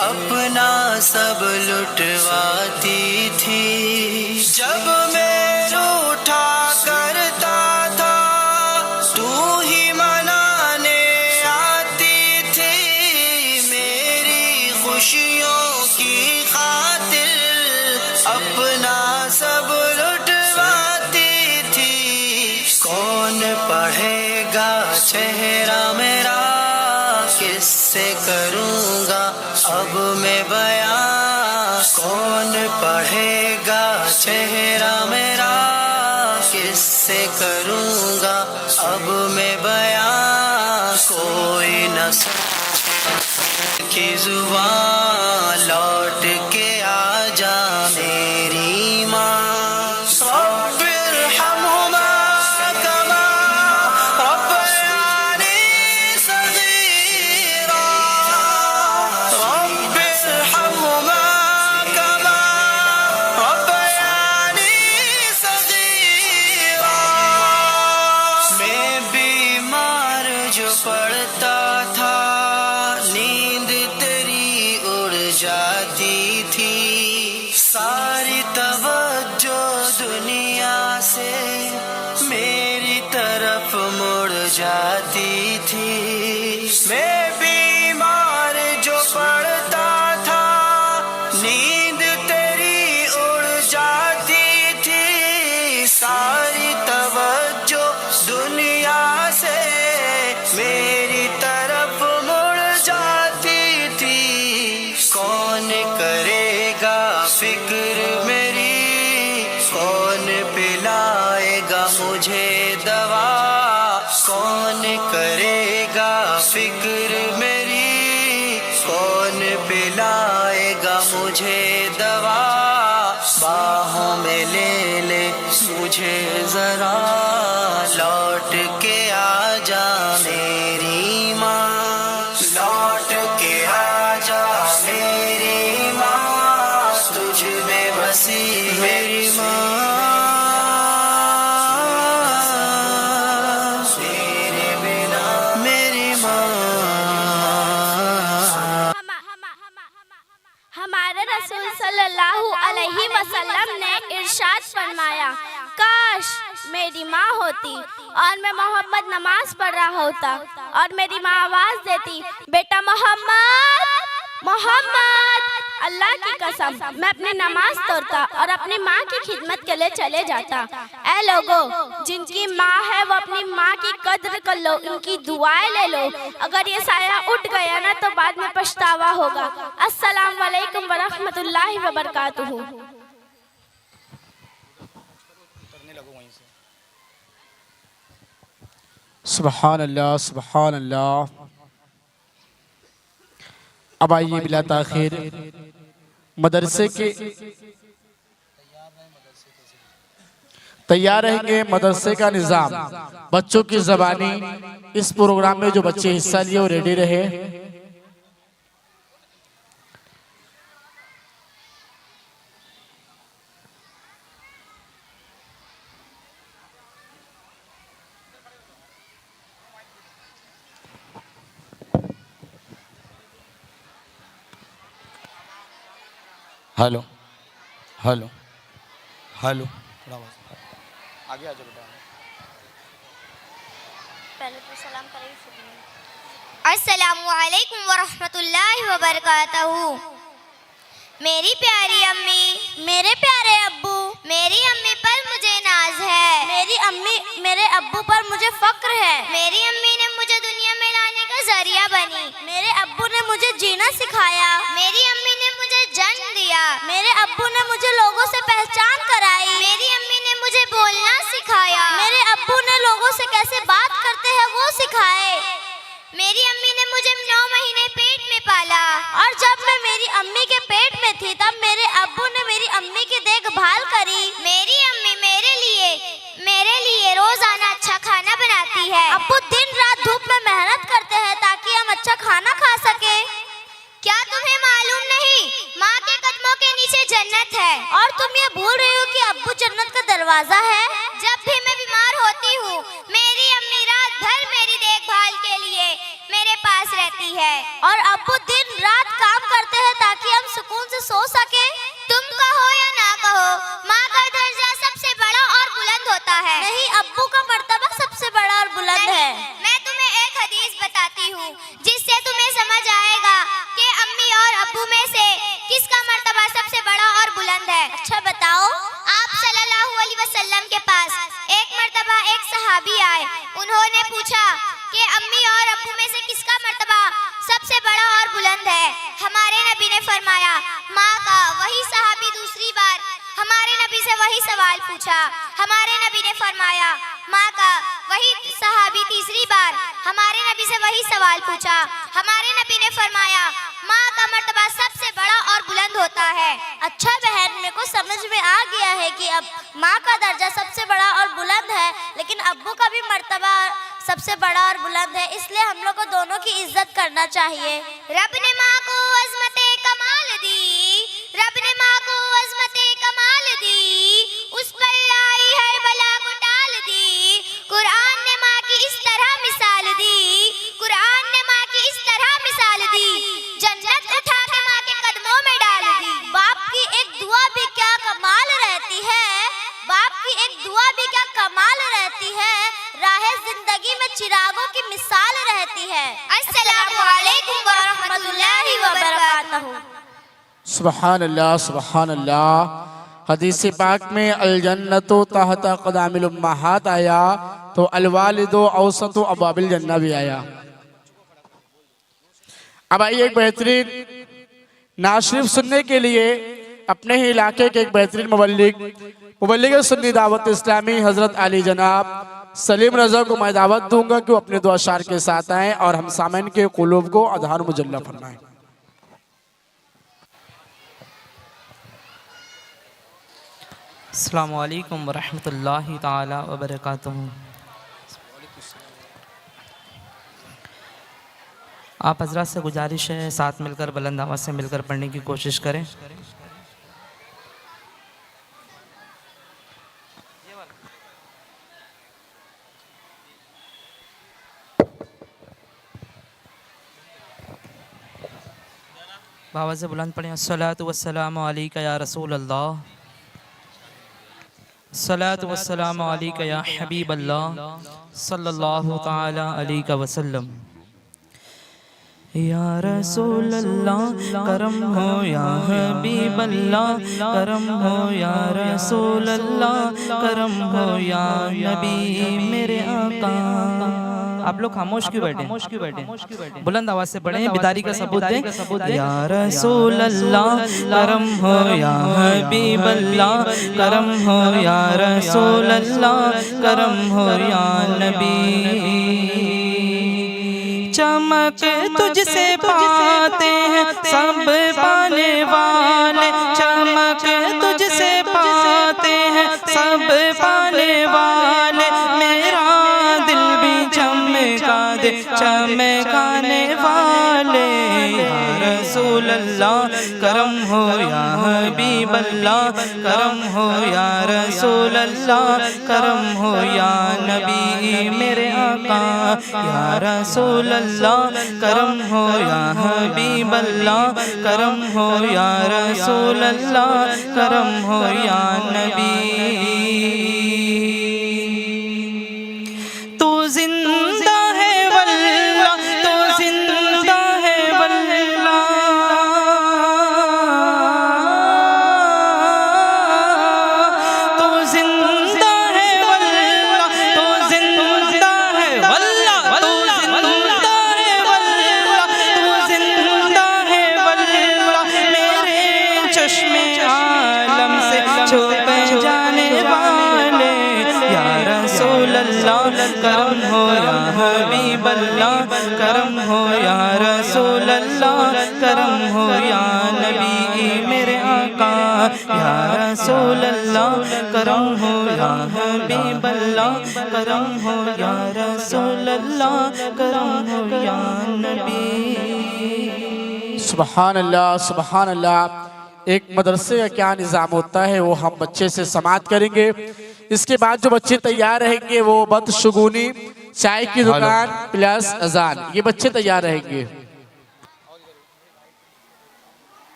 अपना सब लुटवाती थी। जब मैं रूठा करता था तू ही मनाने आती थी। मेरी खुशियों की खातिर अपना सब लुटवाती थी। कौन पढ़ेगा चेहरा मेरा, किससे करूँगा अब मैं बयां। कौन पढ़ेगा चेहरा मेरा, किससे करूँगा अब मैं बयां। कोई न की जुबान लौट के आ जा मेरी माँ। पढ़ता था नींद तेरी उड़ जाती थी। सारी तवज्जो दुनिया से मेरी तरफ मुड़ जाती थी। मैं बीमार जो पढ़ता था नींद तेरी उड़ जाती थी। सारी तवज्जो दुनिया से मेरी तरफ मुड़ जाती थी। कौन करेगा फिक्र मेरी, कौन पिलाएगा मुझे दवा। कौन करेगा फिक्र मेरी, कौन पिलाएगा मुझे दवा। बाहों में ले ले मुझे जरा, लौट के आ जा मेरी माँ। लौट के आ जा मेरी माँ, तुझ में बसी मेरी माँ। तेरे बिना मेरी माँ। हमारे रसूल सल्लल्लाहु अलैहि वसल्लम ने इरशाद फरमाया, काश मेरी माँ होती और मैं मोहम्मद नमाज पढ़ रहा होता और मेरी माँ आवाज देती, बेटा मोहम्मद मोहम्मद। अल्लाह की कसम मैं अपनी नमाज तोड़ता और अपनी माँ की खिदमत के लिए चले जाता। ऐ लोगो, जिनकी माँ है वो अपनी माँ की कद्र कर लो, इनकी दुआएं ले लो। अगर ये साया उठ गया ना तो बाद में पछतावा होगा। अस्सलाम वालेकुम वरहमतुल्लाहि वबरकातुहू। सुभान अल्लाह सुभान अल्लाह। अब आइए बिला ताखिर मदरसे के तैयार रहेंगे। मदरसे का निज़ाम बच्चों की ज़बानी, इस प्रोग्राम में जो बच्चे हिस्सा लिए वो रेडी रहे। हेलो हेलो हेलो, आगे आ जाओ बेटा। पहले तो सलाम करें। अस्सलामु अलैकुम वरहमतुल्लाहि वबरकातुहू। मेरी प्यारी अम्मी, मेरे प्यारे अब्बू, मेरी अम्मी पर मुझे नाज है। मेरी अम्मी मेरे अब्बू पर मुझे फक्र है। मेरी अम्मी ने मुझे दुनिया में लाने का जरिया बनी। मेरे अब्बू ने मुझे जीना सिखाया। मेरी अम्मी ने मुझे जन्म दिया। मेरे अब्बू ने मुझे लोगों से पहचान कराई। मेरी अम्मी ने मुझे बोलना सिखाया। मेरे अब्बू ने लोगों से कैसे बात करते हैं वो सिखाए। मेरी अम्मी ने मुझे 9 महीने पेट में पाला और जब मैं मेरी अम्मी के पेट में थी तब मेरे अब्बू ने मेरी अम्मी की देखभाल करी। मेरी अम्मी मेरे लिए रोजाना अच्छा खाना बनाती है। अब्बू दिन रात धूप में मेहनत करते हैं ताकि हम अच्छा खाना खा सके। क्या तुम्हें मालूम नहीं, माँ के कदमों के नीचे जन्नत है। और तुम ये भूल रही हो कि अब्बू जन्नत का दरवाजा है। जब भी मैं बीमार होती हूँ मेरी अम्मी रात भर मेरी देखभाल के लिए मेरे पास रहती है और अब्बू दिन रात काम करते एक सहाबी आए। उन्होंने पूछा कि अम्मी और अब्बू में से किसका मर्तबा सबसे बड़ा और बुलंद है। हमारे नबी ने फरमाया माँ का। वही सहाबी दूसरी बार हमारे नबी से वही सवाल पूछा। हमारे नबी ने फरमाया माँ का। वही सहाबी तीसरी बार हमारे नबी से वही सवाल पूछा। हमारे नबी ने फरमाया माँ का मर्तबा सबसे बड़ा और बुलंद होता है। अच्छा बहन, मेरे को समझ में आ गया है कि अब माँ का दर्जा सबसे बड़ा और बुलंद है, लेकिन अब्बू का भी मर्तबा सबसे बड़ा और बुलंद है, इसलिए हम लोग को दोनों की इज्जत करना चाहिए। रब ने माँ को अज़मते कमाल दी, रब ने माँ को अज़मते कमाल दी, उस पर आई हर बला को टाल दी। कुरान ने माँ की इस तरह मिसाल दी, कुरान ने माँ की इस तरह मिसाल दी, जन्नत उठा के माँ के कदमों में डाल दी। बाप की एक दुआ भी क्या कमाल रहती है, बाप की एक दुआ भी क्या कमाल रहती है, राहे जिंदगी में चिरागों की मिसाल रहती है। अस्सलामु अलैकुम व रहमतुल्लाहि व बरकातहू। सुबहान अल्लाह, सुबहान अल्लाह। हदीस पाक में अल जन्नतु तहत क़दामिल उम्महात आया तो अल वालिदु औसतु अबाबिल जन्नह भी आया। अब आइए एक बेहतरीन नात शरीफ सुनने के लिए अपने ही इलाके के एक बेहतरीन मुबल्लिग सुन्नी दावत इस्लामी हजरत अली जनाब सलीम रजा को मैं दावत दूंगा कि वो अपने दुआ शार के साथ आएँ और हम सामन के कुलूब को अधार मुजल्ला फरमाएं। अस्सलामु अलैकुम वरहमतुल्लाहि ताला वबरकातुहू। आप हजरात से गुजारिश है साथ मिलकर बुलंद आवाज़ से मिलकर पढ़ने की कोशिश करें। आवाज़ से बुलंद पढ़ें। अस्सलातु वस्सलामु अलैका या रसूल अल्लाह, अस्सलातु वस्सलामु अलैका या हबीब अल्लाह सल्लल्लाहु ताला अलैहि वसल्लम। या रसूल अल्लाह करम हो, या हबीब अल्लाह करम हो, या रसूल अल्लाह करम हो, या नबी मेरे आका। आप लोग खामोश क्यों बैठे? बुलंद आवाज से पढ़ें, बिदारी का सबूत दें। या रसूल अल्लाह करम हो, या हबीब अल्लाह करम हो, या रसूल अल्लाह करम हो, या नबी। चमक तुझसे पाते हैं सब पाने वाले, चमक तुझसे पाते हैं सब पाने वाले, मेरा दिल भी चमका दे चमकाने वाले। या रसूल अल्लाह करम हो, या हबीब अल्लाह करम हो, या रसूल अल्लाह करम हो, या नबी मेरे आका। या रसूल अल्लाह करम हो, या हबीब अल्लाह करम हो, या रसूल अल्लाह करम हो, या नबी। तू जिंदा है वल्लाह, तू जिंदा है वल्लाह, तू जिंदा है वल्लाह, तू जिंदा है वल्लाह, तू जिंदा है वल्लाह, तू जिंदा है वल्लाह, मेरे चश्मे आलम से छुप जाने वाले। या रसूल अल्लाह करम हो, या हबीब अल्लाह करम हो, या रसूल अल्लाह करम हो, या नबी मेरे आका। या रसूल अल्लाह करम हो, या हबीब अल्लाह करम हो, या रसूल अल्लाह करम हो, या नबी। सुबहान अल्लाह, सुबहान अल्लाह। एक मदरसे का क्या निज़ाम होता है वो हम बच्चे से समाप्त करेंगे। इसके बाद जो बच्चे तैयार रहेंगे वो बदशगुनी, चाय की दुकान प्लस अजान, ये बच्चे तैयार रहेंगे।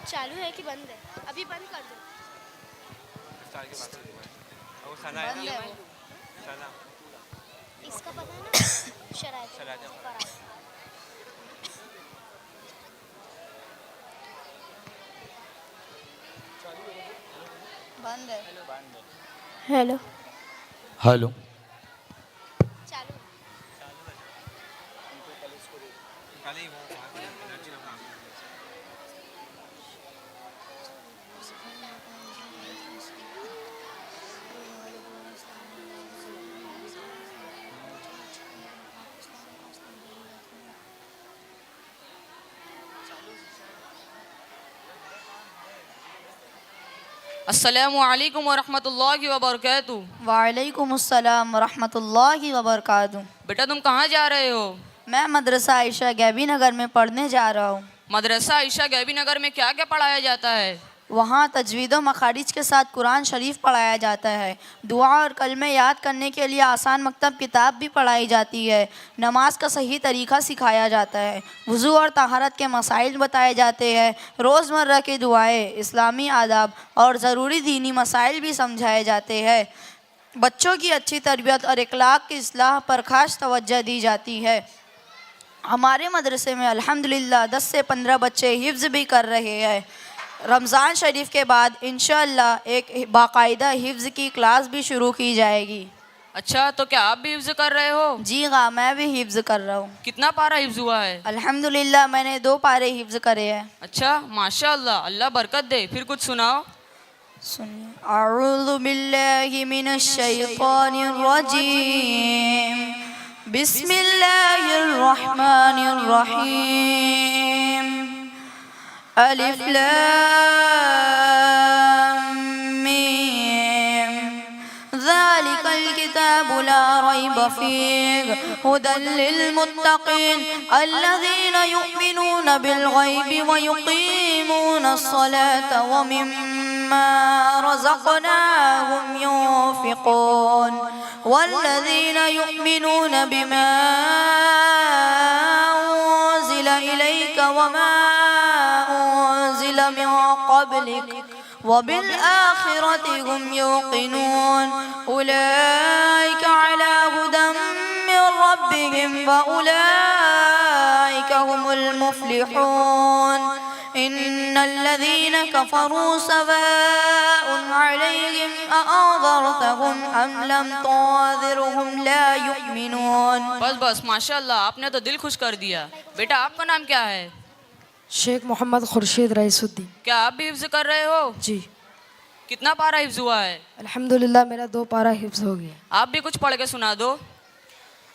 चालू है कि बंद है? अभी बंद कर दो। बंद है वो। इसका पता है ना? शरायत। हेलो हेलो अस्सलामु अलैकुम वरहमतुल्लाहि वबरकातुहू। वालेकुम अस्सलाम वरहमतुल्लाहि वबरकातुहू। बेटा तुम कहाँ जा रहे हो? मैं मदरसा आयशा गैबी नगर में पढ़ने जा रहा हूँ। मदरसा आयशा गैबी नगर में क्या क्या पढ़ाया जाता है? वहाँ तजवीद व मखारिज के साथ कुरान शरीफ पढ़ाया जाता है। दुआ और कलमे याद करने के लिए आसान मकतब किताब भी पढ़ाई जाती है। नमाज का सही तरीक़ा सिखाया जाता है। वज़ू और तहारत के मसाइल बताए जाते हैं। रोज़मर्रा की दुआएं, इस्लामी आदाब और ज़रूरी दीनी मसाइल भी समझाए जाते हैं। बच्चों की अच्छी तरबियत और इखलाक की इस्लाह पर ख़ास तवज्जो दी जाती है। हमारे मदरसे में अल्हम्दुलिल्लाह 10 से 15 बच्चे हिफ्ज़ भी कर रहे हैं। रमज़ान शरीफ के बाद इंशाअल्लाह एक बाकायदा हिफ्ज़ की क्लास भी शुरू की जाएगी। अच्छा, तो क्या आप भी हिफ्ज़ कर रहे हो? जी हाँ, मैं भी हिफ्ज़ कर रहा हूँ। कितना पारा हिफ्ज़ हुआ है? अल्हम्दुलिल्लाह मैंने 2 पारे हिफ्ज़ करे हैं। अच्छा, माशाअल्लाह, अल्लाह बरकत दे। फिर कुछ सुनाओ। सुनिए। अऊज़ु बिल्लाहि मिनश शैतानिर रजीम। बिस्मिल्लाहिर रहमानिर रहीम। अलिफ लाम मीम। ज़ालिकल किताबु ला रैब फ़ीह हुदल लिल मुत्तक़ीन अल्लज़ीना युमिनूना बिल गैबि व युक़ीमूनस सलाता व मिम्मा रज़क़नाहुम युनफ़िक़ून वल्लज़ीना युमिनूना बिमा उन्ज़िला इलैका व मा मिन क़ब्लिक वबिल आखिरति हुम युक़िनून उलाइका अला हुदम मिन रब्बिहिम व उलाइका हुमुल मुफ़्लिहून। इन्नल्लज़ीना कफ़रू सवाउन अलैहिम अअंज़रतहुम अम लम तुंज़िरहुम ला युमिनून। बस बस, माशाअल्लाह, आपने तो दिल खुश कर दिया। बेटा आपका नाम क्या है? शेख मोहम्मद खुर्शीद रईसुद्दीन। क्या आप भी हिफ्ज़ कर रहे हो? जी। कितना पारा हिफ्ज़ हुआ है? अल्हम्दुलिल्लाह मेरा 2 पारा हिफ्ज़ हो गया। आप भी कुछ पढ़ के सुना दो।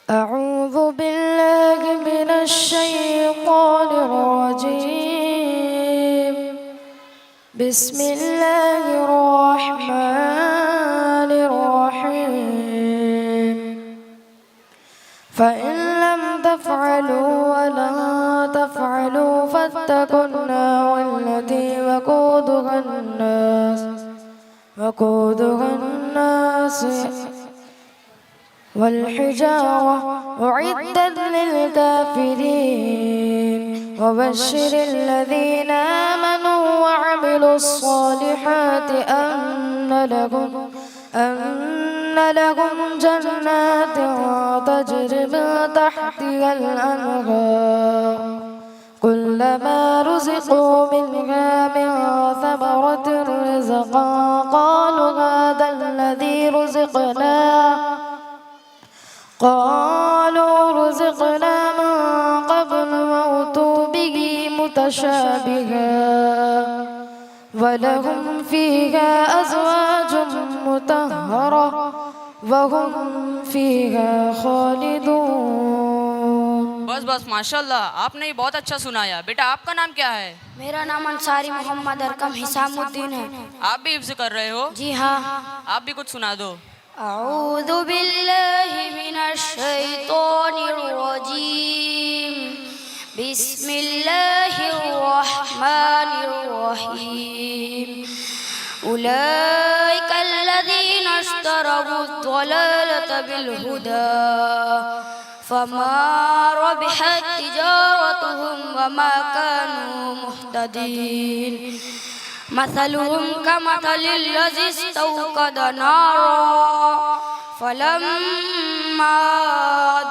अऊज़ु बिल्लाहि मिनश शैतानिर रजीम। बिस्मिल्लाहिर रहमानिर रहीम। फ़इन लम तफ़अलू व ला तफ़अलू फत्तक़ुन नारल्लती वक़ूदुहा अन्नास वल्हिजारा उइद्दत लिलकाफिरीन वबश्शिरिल्लज़ीना आमनू वअमिलुस्सालिहाति अन्न लहुम जन्नातिन तजरी मिन तहतिहल अनहार कुल्लमा रुज़िक़ू मिन्हा मिन समरतिर रिज़क़न क़ालू हाज़ाल्लज़ी रुज़िक़ना मिन क़ब्लु वअतू बिही मुतशाबिहा वलहुम फ़ीहा अज़वाजुम मुतहहरा वहुम फ़ीहा ख़ालिदून। बस बस, माशाअल्लाह, आपने ये बहुत अच्छा सुनाया। बेटा आपका नाम क्या है? मेरा नाम अंसारी मोहम्मद अरकम हिसामुद्दीन है। आप भी हिफ्ज़ कर रहे हो? जी हाँ। आप भी कुछ सुना दो। अऊज़ु बिल्लाहि मिनश शैतानिर रजीम। बिस्मिल्लाहिर रहमानिर रहीम। उलाइकल्लज़ीना इश्तरवुद्दलालता बिलहुदा फमा रबिहत तिजारतुहुम वमा कानू मुहतदीन। मसलुहुम कमसलिल्लज़ी इस्तौक़द नारा फलम्मा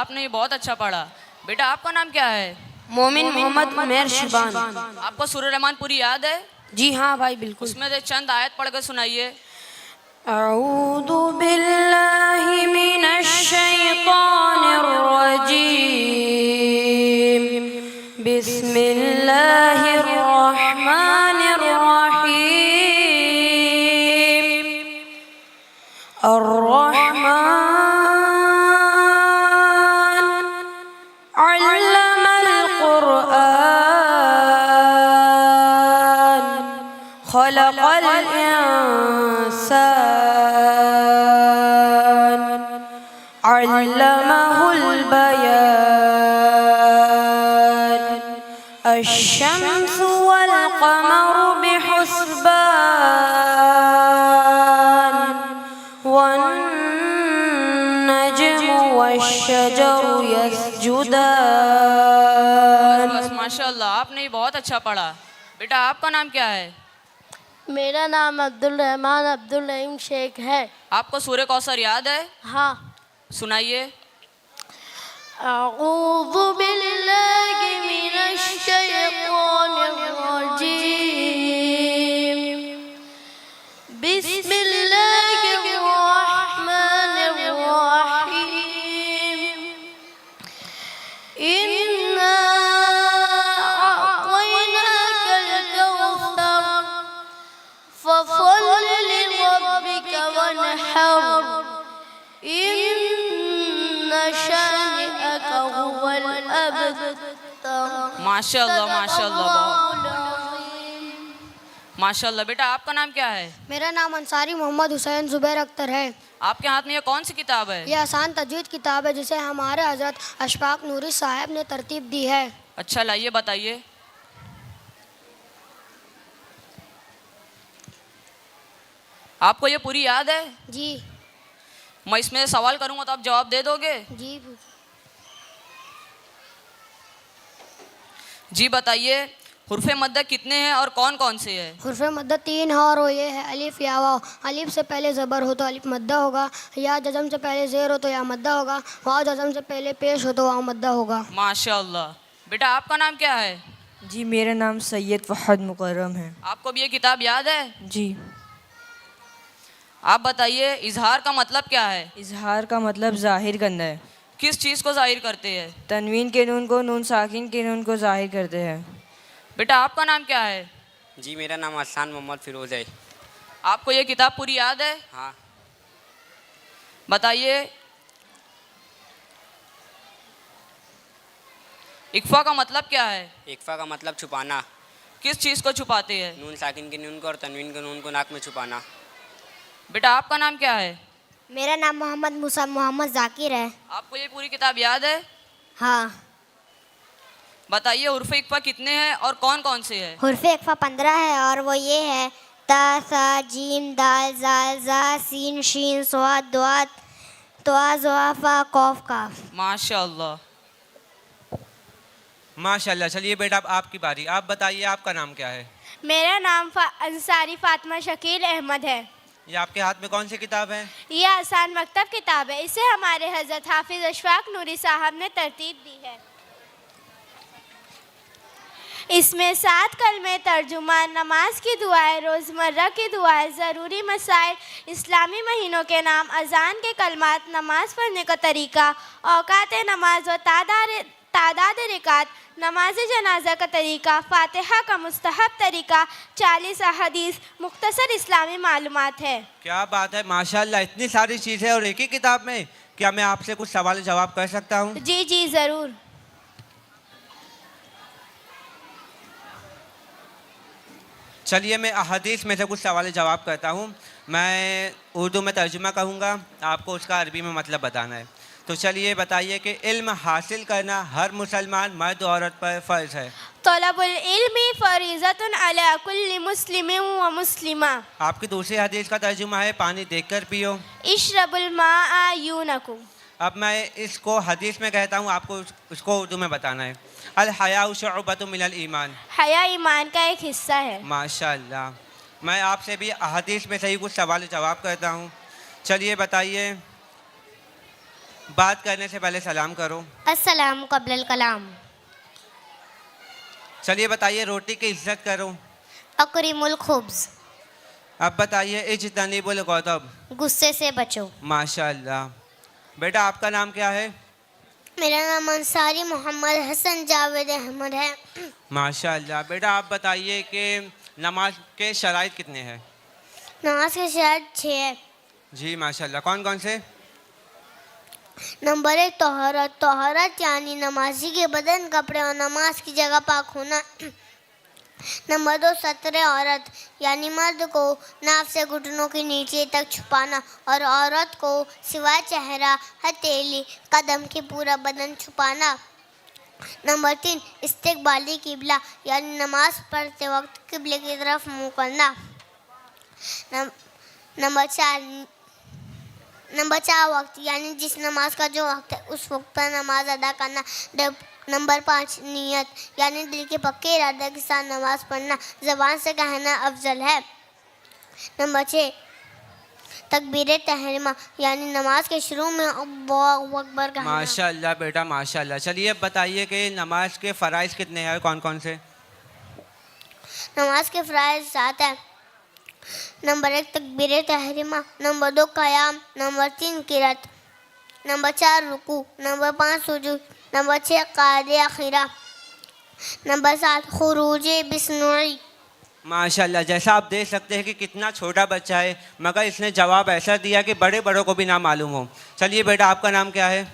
आपने ये बहुत अच्छा पढ़ा. बेटा आपका नाम क्या है? मोमिन मोहम्मद उमैर शिबान। आपको सूरह रहमान पूरी याद है? जी हाँ भाई बिल्कुल। उसमें से चंद आयत पढ़ कर सुनाइए. अऊज़ु बिल्लाहि मिनश शैतानिर रजीम बिस्मिल्लाहिर रहमानिर रहीम अर्रहमान अल्लमल क़ुरआन खलक़ल इंसान अल्लमहुल बयान अश्शम्सु वल क़मरु बिहुस्बान वन नज्मु वश्शजरु यस्जुदान. बस माशाल्लाह, आपने ये बहुत अच्छा पढ़ा. बेटा आपका नाम क्या है? मेरा नाम अब्दुल रहमान अब्दुल रहीम शेख है. आपको सूरह कौसर याद है? हाँ. सुनाइए. अऊज़ु बिल्लाहि मिनश शैतानिर रजीम बिस्मिल्लाहिर रहमानिर रहीम इन्ना अअतैनाकल कौसर फसल्लि लिरब्बिका वन्हर माशाल्लाह माशाल्लाह माशाल्लाह. बेटा आपका नाम क्या है? मेरा नाम अंसारी मोहम्मद हुसैन जुबैर अख्तर है. आपके हाथ में ये कौन सी किताब है? यह आसान तजवीद किताब है जिसे हमारे हजरत अशफाक नूरी साहब ने तरतीब दी है. अच्छा लाइए बताइए. आपको ये पूरी याद है? जी मैं इसमें सवाल करूंगा तो आप जवाब दे दोगे? जी जी बताइए. हुर्फ़े मद्दा कितने हैं और कौन कौन से हैं? हुर्फ़े मद्दा 3 है और वो ये है अलिफ या वाव. अलिफ से पहले ज़बर हो तो अलिफ मद्दा होगा, या जज़म से पहले ज़ेर हो तो या मद्दा होगा, वाव जज़म से पहले पेश हो तो वाव मद्दा होगा. माशाल्लाह. बेटा आपका नाम क्या है? जी मेरा नाम सैयद फ़हद मुकर्रम है। आपको भी ये किताब याद है? जी। आप बताइए इजहार का मतलब क्या है? इजहार का मतलब ज़ाहिर करना है। किस चीज़ को ज़ाहिर करते हैं? तनवीन के नून को नून साकिन के नून को ज़ाहिर करते हैं। बेटा आपका नाम क्या है? जी मेरा नाम आसान मोहम्मद फिरोज़ है। आपको ये किताब पूरी याद है? हाँ। बताइए इक्फा का मतलब क्या है? इक्फा का मतलब छुपाना। किस चीज़ को छुपाते हैं? नून साकिन के नून को और तनवीन के नून को नाक में छुपाना। बेटा आपका नाम क्या है? मेरा नाम मोहम्मद मूसा मोहम्मद जाकिर है। आपको ये पूरी किताब याद है? हाँ। बताइए हुर्फ़े इक्फा कितने हैं और कौन कौन से हैं? हुर्फ़े इक्फा 15 है और वो ये है ता सा जीम दाल जाल जा सीन शीन स्वाद दुआत तुआ जुआ फा कौफ काफ। माशाअल्लाह। माशाल्लाह। चलिए बेटा अब आपकी बारी। आप बताइए आपका नाम क्या है? मेरा नाम अंसारी फातिमा शकील अहमद है। ये आपके हाथ में कौन सी किताब है? ये आसान मकतब किताब है। इसे हमारे हज़रत हाफिज़ अशफाक नूरी साहब ने तरतीब दी है। इसमें 7 कलमे तर्जुमा, नमाज की दुआएं, रोज़मर्रा की दुआएं, ज़रूरी मसाइल, इस्लामी महीनों के नाम, अज़ान के कलमात, नमाज पढ़ने का तरीका, औकात नमाज व तादाद रिकात, नमाज जनाजा का तरीका, फातिहा का मुस्तहब तरीका, 40 अहदीस, मुख्तसर इस्लामी मालूमात है। क्या बात है, माशाल्लाह, इतनी सारी चीज़ें और एक ही किताब में। क्या मैं आपसे कुछ सवाल जवाब कर सकता हूँ? जी जी ज़रूर। चलिए मैं अहदीस में से कुछ सवाल जवाब करता हूँ। मैं उर्दू में तर्जुमा कहूँगा, आपको उसका अरबी में मतलब बताना है। तो चलिए बताइए कि इल्म हासिल करना हर मुसलमान मर्द औरत पर फ़र्ज़ है। तलबुल इल्मी फरीज़तुन अला कुल्ली मुस्लिमिन व मुस्लिमा। आपकी दूसरी हदीस का तर्जुमा है पानी देखकर पियो। इशरबुल माअ यूनकुम। अब मैं इसको हदीस में कहता हूँ, आपको उसको उर्दू में बताना है। अल हयाउ शुअबतुम मिनल ईमान। हया ईमान का एक हिस्सा है। माशाल्लाह। मैं आपसे भी हदीस में से ही कुछ सवाल जवाब करता हूँ। चलिए बताइए, बात करने से पहले सलाम करो। अस्सलाम क़ब्लल कलाम। चलिए बताइए, रोटी की इज्जत करो। अकरिमुल खुब्ज़। अब बताइए, इज्तनिबुल गज़ब। गुस्से से बचो। माशाल्लाह। बेटा आपका नाम क्या है? मेरा नाम अंसारी मोहम्मद हसन जावेद अहमद है। माशाल्लाह। बेटा आप बताइए कि नमाज के शराइत कितने हैं? नमाज के शर्त 6 है। जी माशाल्लाह। कौन कौन से? नंबर 1 तोहरत। तोहरत यानी नमाजी के बदन, कपड़े और नमाज की जगह पाक होना। नंबर 2 सत्रे औरत, यानी मर्द को नाफ से घुटनों के नीचे तक छुपाना और औरत को सिवाय चेहरा, हथेली, कदम के पूरा बदन छुपाना। नंबर 3 इस्तिकबाली किबला, यानी नमाज पढ़ते वक्त किबले की तरफ मुँह करना। नंबर 4 वक्त, यानी जिस नमाज का जो वक्त है उस वक्त पर नमाज अदा करना। नंबर 5 नियत, यानी दिल के पक्के इरादे के साथ नमाज पढ़ना, ज़बान से कहना अफजल है। नंबर 6 तकबीर तहरीमा, यानी नमाज के शुरू में अल्लाहु अकबर कहना। माशाल्लाह बेटा माशाल्लाह। चलिए अब बताइए कि नमाज के फ़राइज़ कितने हैं, कौन कौन से? नमाज के फ़राइज़ 7 है। नंबर 1 तकबीर तहरीमा, नंबर 2 क़याम, नंबर 3 किरात, नंबर 4 रुकू, नंबर 5 सुजूद, नंबर 6 क़ायदे आखिरा, नंबर 7 खुरूज बिस्नुई। माशाल्लाह। जैसा आप देख सकते हैं कि कितना छोटा बच्चा है, मगर इसने जवाब ऐसा दिया कि बड़े बड़ों को भी ना मालूम हो। चलिए बेटा आपका नाम क्या है?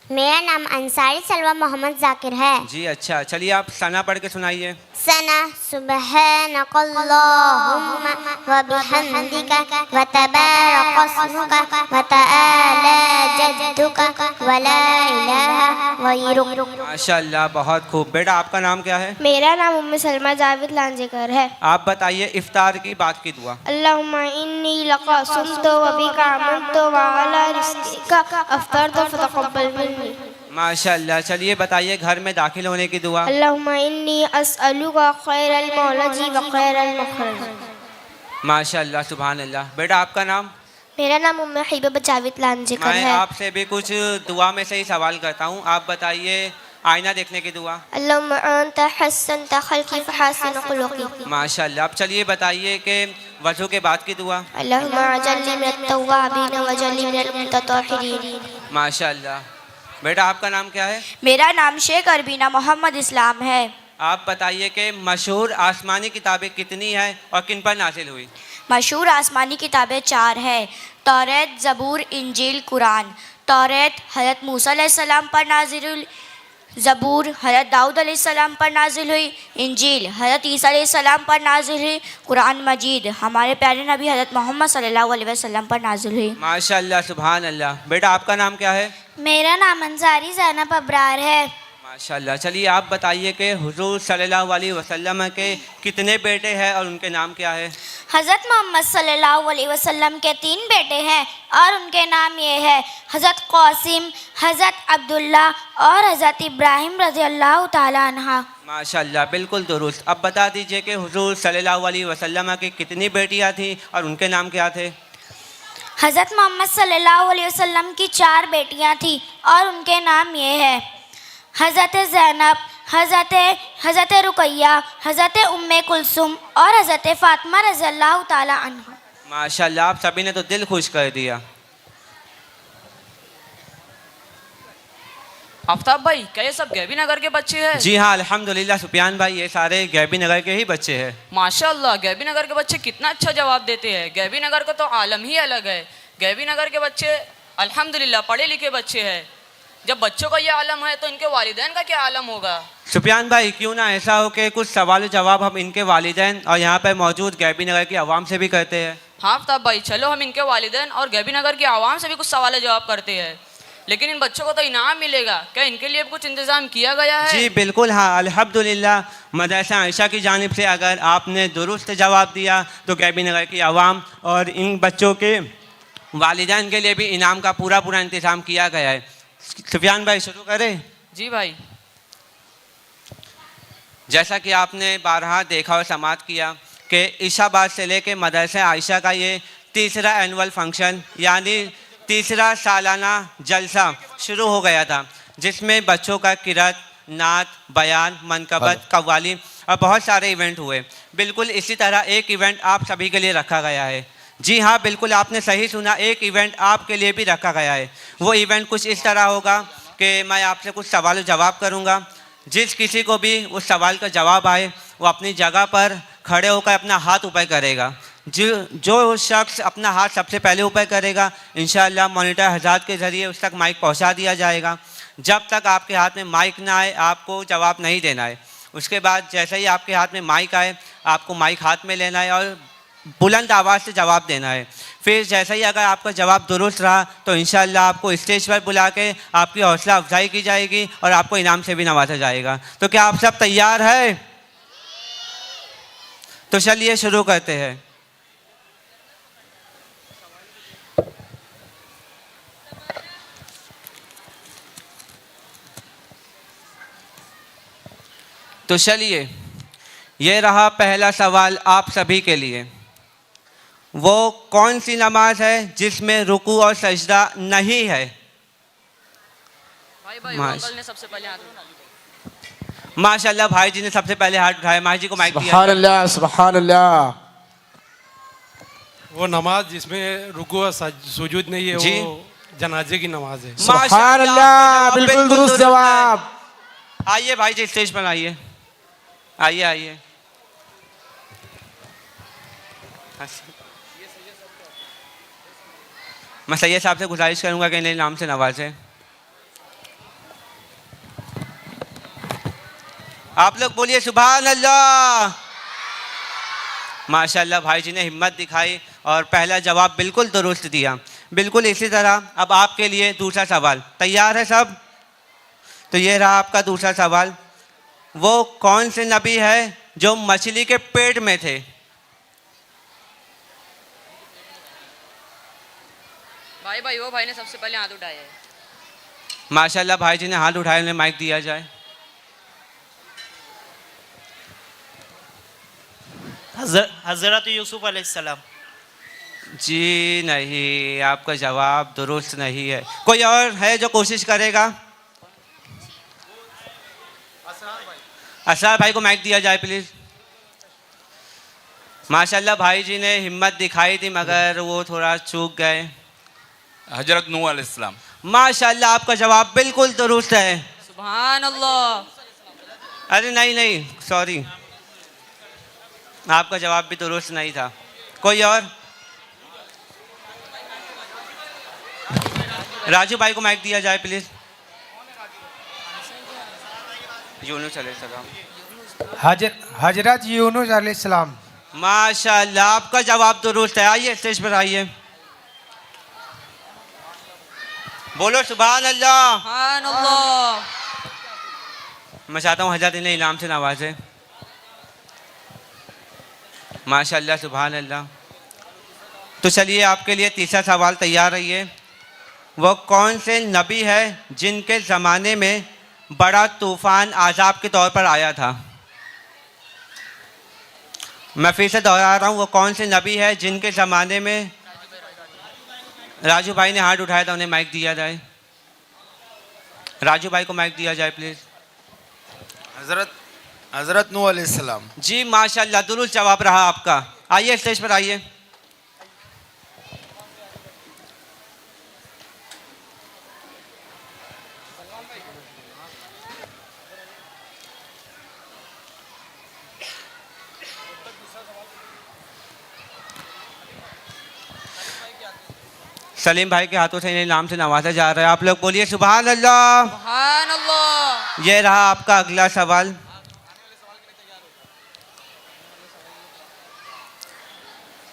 मेरा नाम अंसारी सलवा मोहम्मद जाकिर है। जी अच्छा। चलिए आप सना पढ़ के सुनाइए। सना सुब्हानकल्लाहुम्मा व बिहम्दिका व तबारक अस्मुका व तआला जद्दुका व ला इलाहा गैरुक। माशाल्लाह बहुत खूब। बेटा आपका नाम क्या है? मेरा नाम उम्मे सलमा जावेद लांजेकर है। आप बताइए इफ्तार की बात की दुआ। अल्लाहुम्मा इन्नी लका सुमतु व बिका आमनतु व अला रिज़्क़िका अफ़्तरतु फ़तक़ब्बल मिन्नी। माशाल्लाह। चलिए बताइए घर में दाखिल होने की दुआ। अल्लाहुम्मा इन्नी अस्अलुका खैरल मौलजी व खैरल मखरज। माशाल्लाह सुभान अल्लाह। बेटा आपका नाम? मेरा नाम उम्मे हिबा जावेद लांजेकर मैं है। आपसे भी कुछ दुआ में से ही सवाल करता हूँ। आप बताइए आईना देखने की दुआ। अल्लाहुम्मा अंता हस्सनत खल्क़ी फहस्सिन खुलुक़ी। माशाल्लाह। अब चलिए बताइए कि वज़ू के बाद की दुआ। अल्लाहुम्मा अजल्नी मिनत तव्वाबीन व अजल्नी मिनल मुततहिरीन। माशाल्लाह। बेटा आपका नाम क्या है? मेरा नाम शेख अरबीना मोहम्मद इस्लाम है। आप बताइए कि मशहूर आसमानी किताबें कितनी हैं और किन पर नाजिल हुई? मशहूर आसमानी किताबें 4 हैं, तौरात, ज़बूर, इंजील, कुरान। तौरात हज़रत मूसा अलैहिस्सलाम पर नाजिल हुई, ज़बूर हज़रत दाऊद अलैहिस्सलाम पर नाजिल हुई, इंजील हज़रत ईसा अलैहिस्सलाम पर नाजिल हुई, कुरान मजीद हमारे प्यारे नबी हज़रत मोहम्मद सल्लल्लाहु अलैहि वसल्लम पर नाजिल हुई। माशाल्लाह सुभान अल्लाह। बेटा आपका नाम क्या है? मेरा नाम अंसारी ज़ैनब अब्रार है। माशाल्लाह। चलिए आप बताइए कि हुजूर सल्लल्लाहु अलैहि वसल्लम के कितने बेटे हैं और उनके नाम क्या है? हज़रत मोहम्मद सल्लल्लाहु अलैहि वसल्लम के 3 बेटे हैं और उनके नाम ये है हज़रत क़ासिम, हज़रत अब्दुल्ला और हज़रत इब्राहिम रज़ी अल्लाह ताला अन्हा। माशाल्लाह बिल्कुल दुरुस्त। अब बता दीजिए कि हुजूर सल्लल्लाहु अलैहि वसल्लम की कितनी बेटियां थीं और उनके नाम क्या थे? हज़रत मोहम्मद सल्लल्लाहु अलैहि वसल्लम की 4 बेटियां थीं और उनके नाम ये है हज़रत ज़ैनब, हज़रत रुकैया, हज़रत उम्मे कुलसुम और हज़रत फ़ातिमा रज़ी अल्लाह ताला अन्हा। माशाल्लाह आप सभी ने तो दिल खुश कर दिया। आफ्ताब भाई, क्या ये सब गैबी नगर के बच्चे हैं? जी हाँ, अल्हम्दुलिल्लाह सुफियान भाई, ये सारे गैबी नगर के ही बच्चे हैं। माशाल्लाह, गैबी नगर के बच्चे कितना अच्छा जवाब देते हैं। गैबी नगर का तो आलम ही अलग है। गैबी नगर के बच्चे अल्हम्दुलिल्लाह पढ़े लिखे बच्चे हैं। जब बच्चों का ये आलम है तो इनके वालिदैन का क्या आलम होगा? सुफियान भाई, क्यों ना ऐसा हो कि कुछ सवाल जवाब हम इनके वालिदैन और यहाँ पर मौजूद गैबी नगर की आवाम से भी करते हैं। हाँ आफ्ताब भाई, चलो हम इनके वालिदैन और गैबी नगर की आवाम से भी कुछ सवाल जवाब करते हैं। लेकिन इन बच्चों को तो इनाम मिलेगा, क्या इनके लिए कुछ इंतजाम किया गया है? जी बिल्कुल, हाँ अल्हम्दुलिल्लाह। मदरसा आयशा की जानिब से अगर आपने दुरुस्त जवाब दिया तो गैबी नगर की आवाम और इन बच्चों के वालिदैन के लिए भी इनाम का पूरा पूरा इंतजाम किया गया है। सुफियान भाई शुरू करें? जी भाई। जैसा कि आपने बारहा देखा और समाअत किया कि इशाबाद से लेके मदरसा आयशा का ये तीसरा एनुअल फंक्शन यानी तीसरा सालाना जलसा शुरू हो गया था, जिसमें बच्चों का किरात, नात, बयान, मनकबत, कव्वाली और बहुत सारे इवेंट हुए। बिल्कुल इसी तरह एक इवेंट आप सभी के लिए रखा गया है। जी हाँ, बिल्कुल आपने सही सुना, एक इवेंट आपके लिए भी रखा गया है। वो इवेंट कुछ इस तरह होगा कि मैं आपसे कुछ सवाल जवाब करूँगा। जिस किसी को भी उस सवाल का जवाब आए वो अपनी जगह पर खड़े होकर अपना हाथ ऊपर करेगा। जो शख्स अपना हाथ सबसे पहले ऊपर करेगा इंशाअल्लाह मॉनिटर हज़रात के ज़रिए उस तक माइक पहुंचा दिया जाएगा। जब तक आपके हाथ में माइक ना आए आपको जवाब नहीं देना है। उसके बाद जैसे ही आपके हाथ में माइक आए आपको माइक हाथ में लेना है और बुलंद आवाज़ से जवाब देना है। फिर जैसे ही अगर आपका जवाब दुरुस्त रहा तो इंशाअल्लाह आपको स्टेज पर बुला के आपकी हौसला अफजाई की जाएगी और आपको इनाम से भी नवाजा जाएगा। तो क्या आप सब तैयार हैं? तो चलिए शुरू करते हैं। तो चलिए, ये रहा पहला सवाल आप सभी के लिए। वो कौन सी नमाज है जिसमें रुकू और सजदा नहीं है? भाई अंकल ने सबसे पहले हाथ उठाया। माशाल्लाह, भाई जी ने सबसे पहले हाथ उठाया। माही जी को माइक दिया। सुभान अल्लाह, सुभान अल्लाह। वो नमाज जिसमें रुकू और सुजूद नहीं है जी? वो जनाजे की नमाज है। सुभान अल्लाह, बिल्कुल दुरुस्त जवाब। आइए भाई जी स्टेज पर आइए, आइए आइए। मैं सैयद साहब से गुजारिश करूंगा कि इन्हें नाम से नवाजें। आप लोग बोलिए सुभान अल्लाह। माशाल्लाह, भाई जी ने हिम्मत दिखाई और पहला जवाब बिल्कुल दुरुस्त दिया। बिल्कुल इसी तरह अब आपके लिए दूसरा सवाल। तैयार है सब? तो ये रहा आपका दूसरा सवाल। वो कौन से नबी है जो मछली के पेट में थे? भाई वो भाई ने सबसे पहले हाथ उठाया है। माशाल्लाह, भाई जी ने हाथ उठाए, उन्हें माइक दिया जाए। हज़रत यूसुफ अलैहिस्सलाम। जी नहीं, आपका जवाब दुरुस्त नहीं है। कोई और है जो कोशिश करेगा? असरार भाई को माइक दिया जाए प्लीज। माशाल्लाह, भाई जी ने हिम्मत दिखाई थी मगर वो थोड़ा चूक गए। हजरत नूह अलैहिस्सलाम। माशाल्लाह, आपका जवाब बिल्कुल दुरुस्त है। सुभान अल्लाह। अरे नहीं, सॉरी, आपका जवाब भी दुरुस्त नहीं था। कोई और? राजू भाई को माइक दिया जाए प्लीज। यूनुस अलैहिस्सलाम। हजरत यूनुस अलैहिस्सलाम। माशाल्लाह, आपका जवाब दुरुस्त है। आइए स्टेज पर आइए, बोलो सुभान अल्लाह। सुभान अल्लाह। मैं चाहता हूँ हजरत इन्हें इनाम से नवाजे। माशाल्लाह, सुभान अल्लाह। तो चलिए आपके लिए तीसरा सवाल तैयार रहिए। वो कौन से नबी है जिनके ज़माने में बड़ा तूफ़ान आज़ाब के तौर पर आया था? मैं फिर से दोहरा रहा हूँ, वो कौन से नबी है जिनके ज़माने में राजू भाई ने हाथ उठाया था, उन्हें माइक दिया जाए। राजू भाई को माइक दिया जाए प्लीज़। हज़रत नूह अलैहिस्सलाम। जी माशाल्लाह, दुरुस्त जवाब रहा आपका। आइए स्टेज पर आइए। सलीम भाई के हाथों से इन्हें इनाम से नवाजा जा रहा है। आप लोग बोलिए सुभान अल्लाह। सुभान अल्लाह। ये रहा आपका अगला सवाल।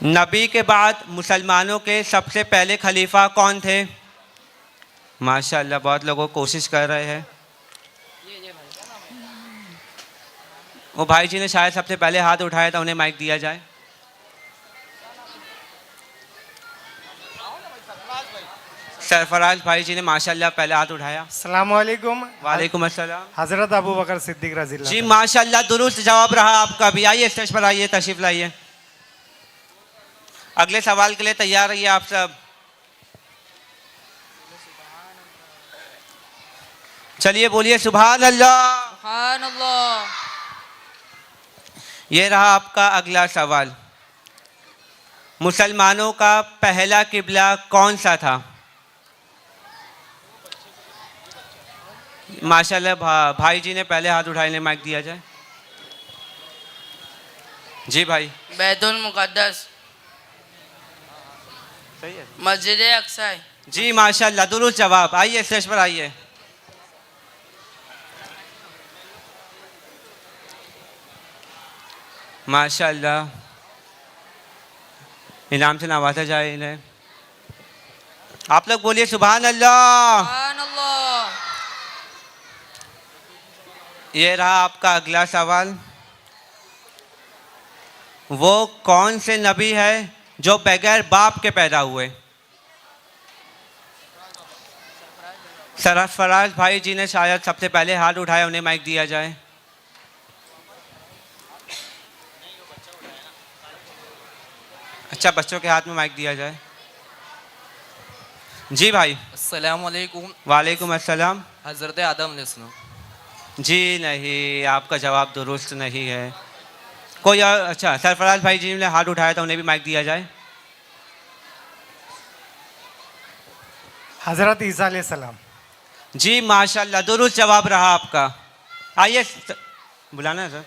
नबी के बाद मुसलमानों के सबसे पहले खलीफा कौन थे? माशाअल्लाह बहुत लोगों कोशिश कर रहे हैं। वो भाई जी ने शायद सबसे पहले हाथ उठाया था, उन्हें माइक दिया जाए। सरफराज भाई जी ने माशाअल्लाह पहले हाथ उठाया। अस्सलाम वालेकुम। वालेकुम अस्सलाम। हजरत अबू बकर सिद्दीक रज़ी अल्लाह जी माशाअल्लाह दुरुस्त जवाब रहा आपका भी। आइए स्टेज पर आइए, तशरीफ लाइए। अगले सवाल के लिए तैयार रहिए आप सब। चलिए बोलिए सुभान अल्लाह। सुभान अल्लाह। ये रहा आपका अगला सवाल। मुसलमानों का पहला किबला कौन सा था? माशाल्लाह भाई जी ने पहले हाथ उठाने, माइक दिया जाए। जी भाई। बैतुल मुक़द्दस। सही है। मस्जिद अक्सा। जी माशाल्लाह दुरुस्त जवाब। आइए स्टेज पर आइए। माशाल्लाह इनाम से नवाजा जाए इन्हें। आप लोग बोलिए सुभान अल्लाह। सुभान अल्लाह। ये रहा आपका अगला सवाल। वो कौन से नबी है जो बगैर बाप के पैदा हुए? सरफराज भाई जी ने शायद सबसे पहले हाथ उठाया, उन्हें माइक दिया जाए। अच्छा, बच्चों के हाथ में माइक दिया जाए। जी भाई। अस्सलाम वालेकुम। वालेकुम अस्सलाम। हज़रत आदम अलैहिस्सलाम। जी नहीं, आपका जवाब दुरुस्त नहीं है। कोई और? अच्छा, सरफराज भाई जी ने हाथ उठाया था, उन्हें भी माइक दिया जाए। हजरत ईसा अलैहिस्सलाम। जी माशाल्लाह दुरुस्त जवाब रहा आपका। आइए बुलाना है सर।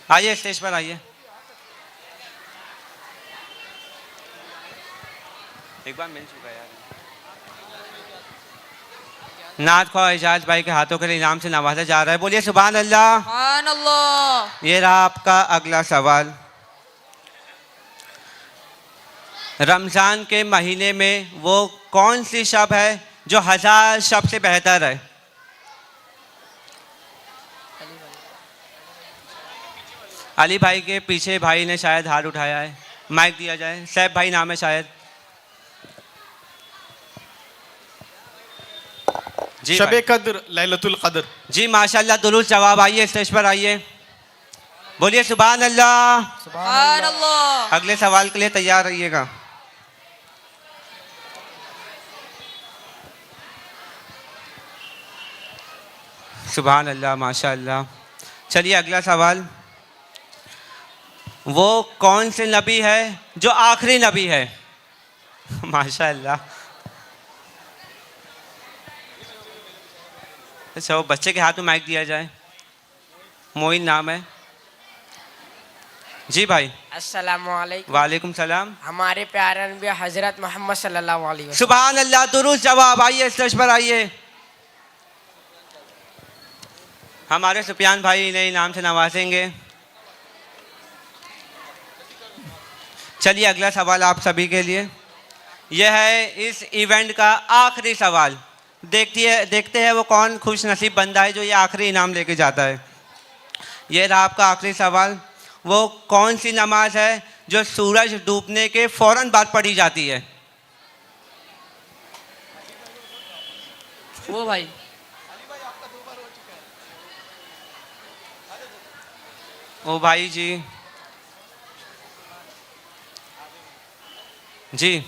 आइए स्टेज पर आइए। एक बार मिल चुका यार। नाथ ख्वाह एजाज भाई के हाथों के लिए इनाम से नवाजा जा रहा है। बोलिए सुभान अल्लाह। सुभान अल्लाह। ये रहा आपका अगला सवाल। रमज़ान के महीने में वो कौन सी शब है जो 1000 शब से बेहतर है? अली भाई के पीछे भाई ने शायद हाथ उठाया है, माइक दिया जाए। सैफ भाई नाम है शायद। जी शबे कद्र, लैलतुल कद्र। जी माशाल्लाह दुरुस्त जवाब। आइए स्टेज पर आइए। बोलिए सुभान अल्लाह। सुभान अल्लाह। अगले सवाल के लिए तैयार रहिएगा। सुभान अल्लाह माशाल्लाह। चलिए अगला सवाल। वो कौन से नबी है जो आखिरी नबी है? माशाल्लाह। अच्छा, वो बच्चे के हाथ में माइक दिया जाए। मोइन नाम है। जी भाई। अस्सलामुअलैकुम। वालेकुम सलाम। हमारे प्यारे नबी हजरत मोहम्मद सल्लल्लाहु अलैहि वसल्लम। सुभान अल्लाह दुरुस्त जवाब। आइए स्टेज पर आइए। हमारे सुफियान भाई इन्हें इनाम से नवाजेंगे। चलिए अगला सवाल आप सभी के लिए। यह है इस इवेंट का आखिरी सवाल। देखते हैं वो कौन खुश नसीब बंदा है जो ये आखिरी इनाम लेके जाता है। ये रहा आपका आखिरी सवाल। वो कौन सी नमाज है जो सूरज डूबने के फौरन बाद पढ़ी जाती है? वो भाई। ओ भाई जी। जी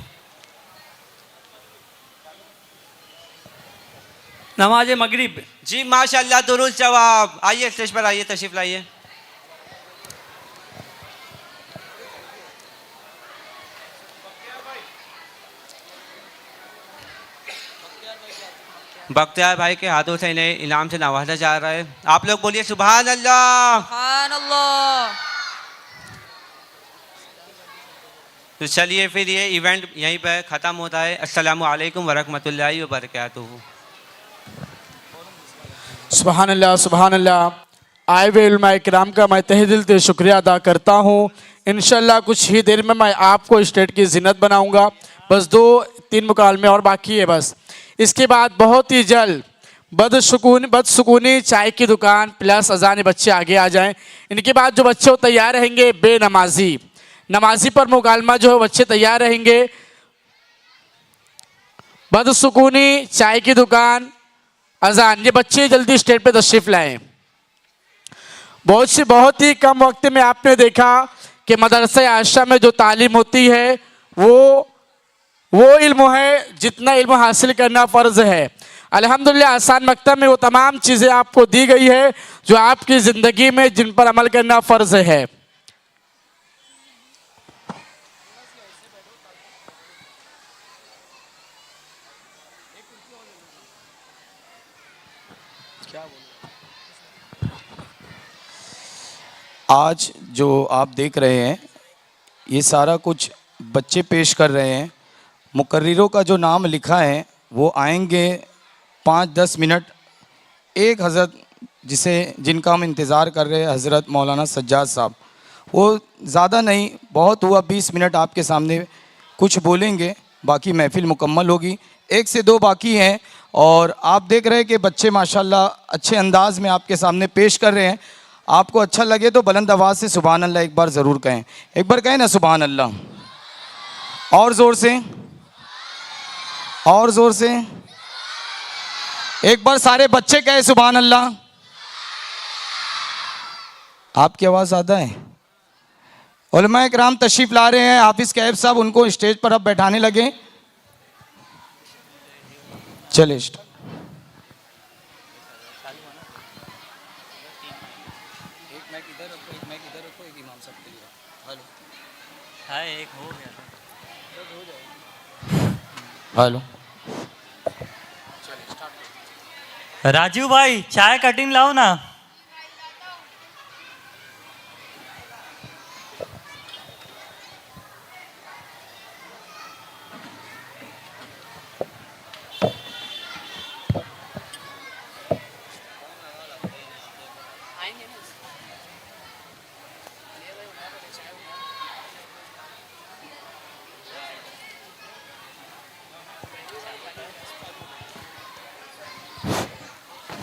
नमाज मगरिब। जी माशाल्लाह दुरुस्त जवाब। आइए स्टेज पर आइए, तशरीफ लाइए। बख्तियार भाई के हाथों से इन्हें इनाम से नवाजा जा रहा है। आप लोग बोलिए सुभान अल्लाह। सुभान अल्लाह। तो चलिए फिर ये इवेंट यहीं पर ख़त्म होता है। अस्सलामु अलैकुम वरहमतुल्लाहि वबरकातुहू। सुभान अल्लाह सुभान अल्लाह। आए हुए उलमा इकराम का मैं तहे दिल से शुक्रिया अदा करता हूँ। इंशाल्लाह कुछ ही देर में मैं आपको स्टेट की ज़ीनत बनाऊँगा। बस 2-3 मुकालमे और बाकी है बस। इसके बाद बहुत ही जल्द बदसुकूनी चाय की दुकान प्लस अजान बच्चे आगे आ जाएं। इनके बाद जो बच्चे तैयार रहेंगे नमाजी पर मुकालमा जो है बच्चे तैयार रहेंगे। बदसुकूनी चाय की दुकान अजान, ये बच्चे जल्दी स्टेज पे तशरीफ लाएं। बहुत ही कम वक्त में आपने देखा कि मदरसा आयशा में जो तालीम होती है वो इल्म है जितना इल्म हासिल करना फ़र्ज है। अल्हम्दुलिल्लाह आसान मकतब में वो तमाम चीज़ें आपको दी गई है जो आपकी ज़िंदगी में जिन पर अमल करना फ़र्ज है। आज जो आप देख रहे हैं ये सारा कुछ बच्चे पेश कर रहे हैं। मुकर्रिरों का जो नाम लिखा है वो आएंगे 5-10 मिनट। एक हज़रत जिनका हम इंतज़ार कर रहे हैं हज़रत मौलाना सज्जाद साहब, वो ज़्यादा नहीं बहुत हुआ 20 मिनट आपके सामने कुछ बोलेंगे, बाकी महफिल मुकम्मल होगी। 1 से 2 बाकी हैं और आप देख रहे हैं कि बच्चे माशाल्लाह अच्छे अंदाज में आपके सामने पेश कर रहे हैं। आपको अच्छा लगे तो बुलंद आवाज़ से सुभान अल्लाह एक बार ज़रूर कहें। एक बार कहें ना सुभान अल्लाह। और ज़ोर से, और ज़ोर से। एक बार सारे बच्चे कहें सुभान अल्लाह। आपकी आवाज़ आता है। उलमा इकराम तशरीफ़ ला रहे हैं। हाफिज़ कैब साहब उनको स्टेज पर अब बैठाने लगे। चले एक हो गया। हेलो राजू भाई चाय कटिंग लाओ ना।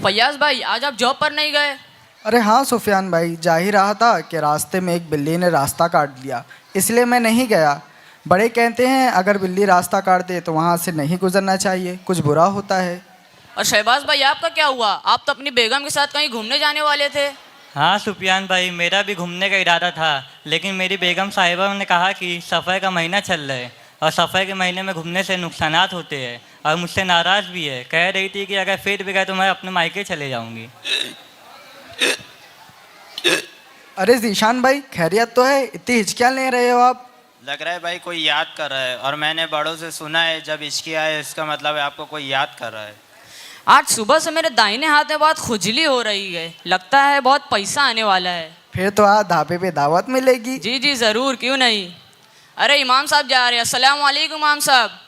फैयाज भाई आज आप जॉब पर नहीं गए? अरे हाँ सुफियान भाई, जा ही रहा था कि रास्ते में एक बिल्ली ने रास्ता काट दिया, इसलिए मैं नहीं गया। बड़े कहते हैं अगर बिल्ली रास्ता काट दे तो वहाँ से नहीं गुजरना चाहिए, कुछ बुरा होता है। और शहबाज भाई आपका क्या हुआ? आप तो अपनी बेगम के साथ कहीं घूमने जाने वाले थे। हाँ सुफियान भाई, मेरा भी घूमने का इरादा था, लेकिन मेरी बेगम साहिबा ने कहा कि सफ़र का महीना चल रहा है और सफ़र के महीने में घूमने से नुकसानात होते हैं और मुझसे नाराज़ भी है। कह रही थी कि अगर फिर भी गए तो मैं अपने मायके चले जाऊंगी। अरे जीशान भाई खैरियत तो है, इतनी हिचकियाँ ले रहे हो आप? लग रहा है भाई कोई याद कर रहा है, और मैंने बड़ों से सुना है जब हिचकी आए इसका मतलब है आपको कोई याद कर रहा है। आज सुबह से मेरे दाहिने हाथ में बहुत खुजली हो रही है, लगता है बहुत पैसा आने वाला है। फिर तो आज ढाबे पे दावत मिलेगी। जी जी ज़रूर, क्यों नहीं। अरे इमाम साहब जा रहे हैं। अस्सलाम वालेकुम इमाम साहब।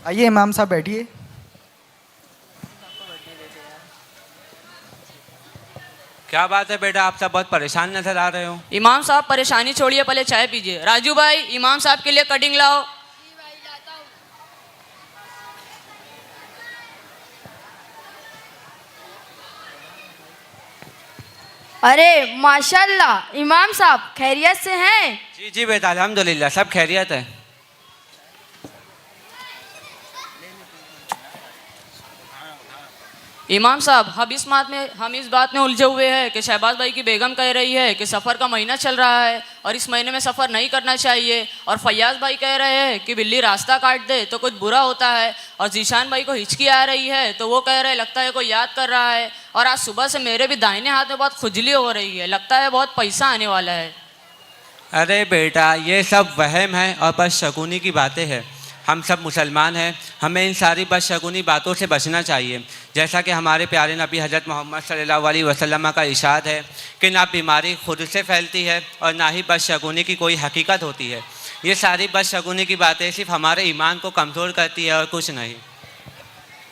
आइए इमाम साहब बैठिए। क्या बात है बेटा, आप सब बहुत परेशान नजर आ रहे हो। इमाम साहब परेशानी छोड़िए, पहले चाय पीजिए। राजू भाई इमाम साहब के लिए कटिंग लाओ। अरे माशाल्लाह इमाम साहब खैरियत से हैं? जी जी बेटा अल्हम्दुलिल्लाह सब खैरियत है। इमाम साहब हम इस बात में उलझे हुए हैं कि शहबाज भाई की बेगम कह रही है कि सफ़र का महीना चल रहा है और इस महीने में सफ़र नहीं करना चाहिए, और फैयाज भाई कह रहे हैं कि बिल्ली रास्ता काट दे तो कुछ बुरा होता है, और जीशान भाई को हिचकी आ रही है तो वो कह रहे हैं लगता है कोई याद कर रहा है, और आज सुबह से मेरे भी दाहिने हाथ में बहुत खुजली हो रही है, लगता है बहुत पैसा आने वाला है। अरे बेटा ये सब वहम है और बस शकुनी की बातें हैं। हम सब मुसलमान हैं हमें इन सारी बदशगुनी बातों से बचना चाहिए। जैसा कि हमारे प्यारे नबी हज़रत मोहम्मद सल्लल्लाहु अलैहि वसल्लम का इरशाद है कि ना बीमारी खुद से फैलती है और ना ही बदशगुनी की कोई हकीकत होती है। ये सारी बदशगुनी की बातें सिर्फ हमारे ईमान को कमज़ोर करती है और कुछ नहीं।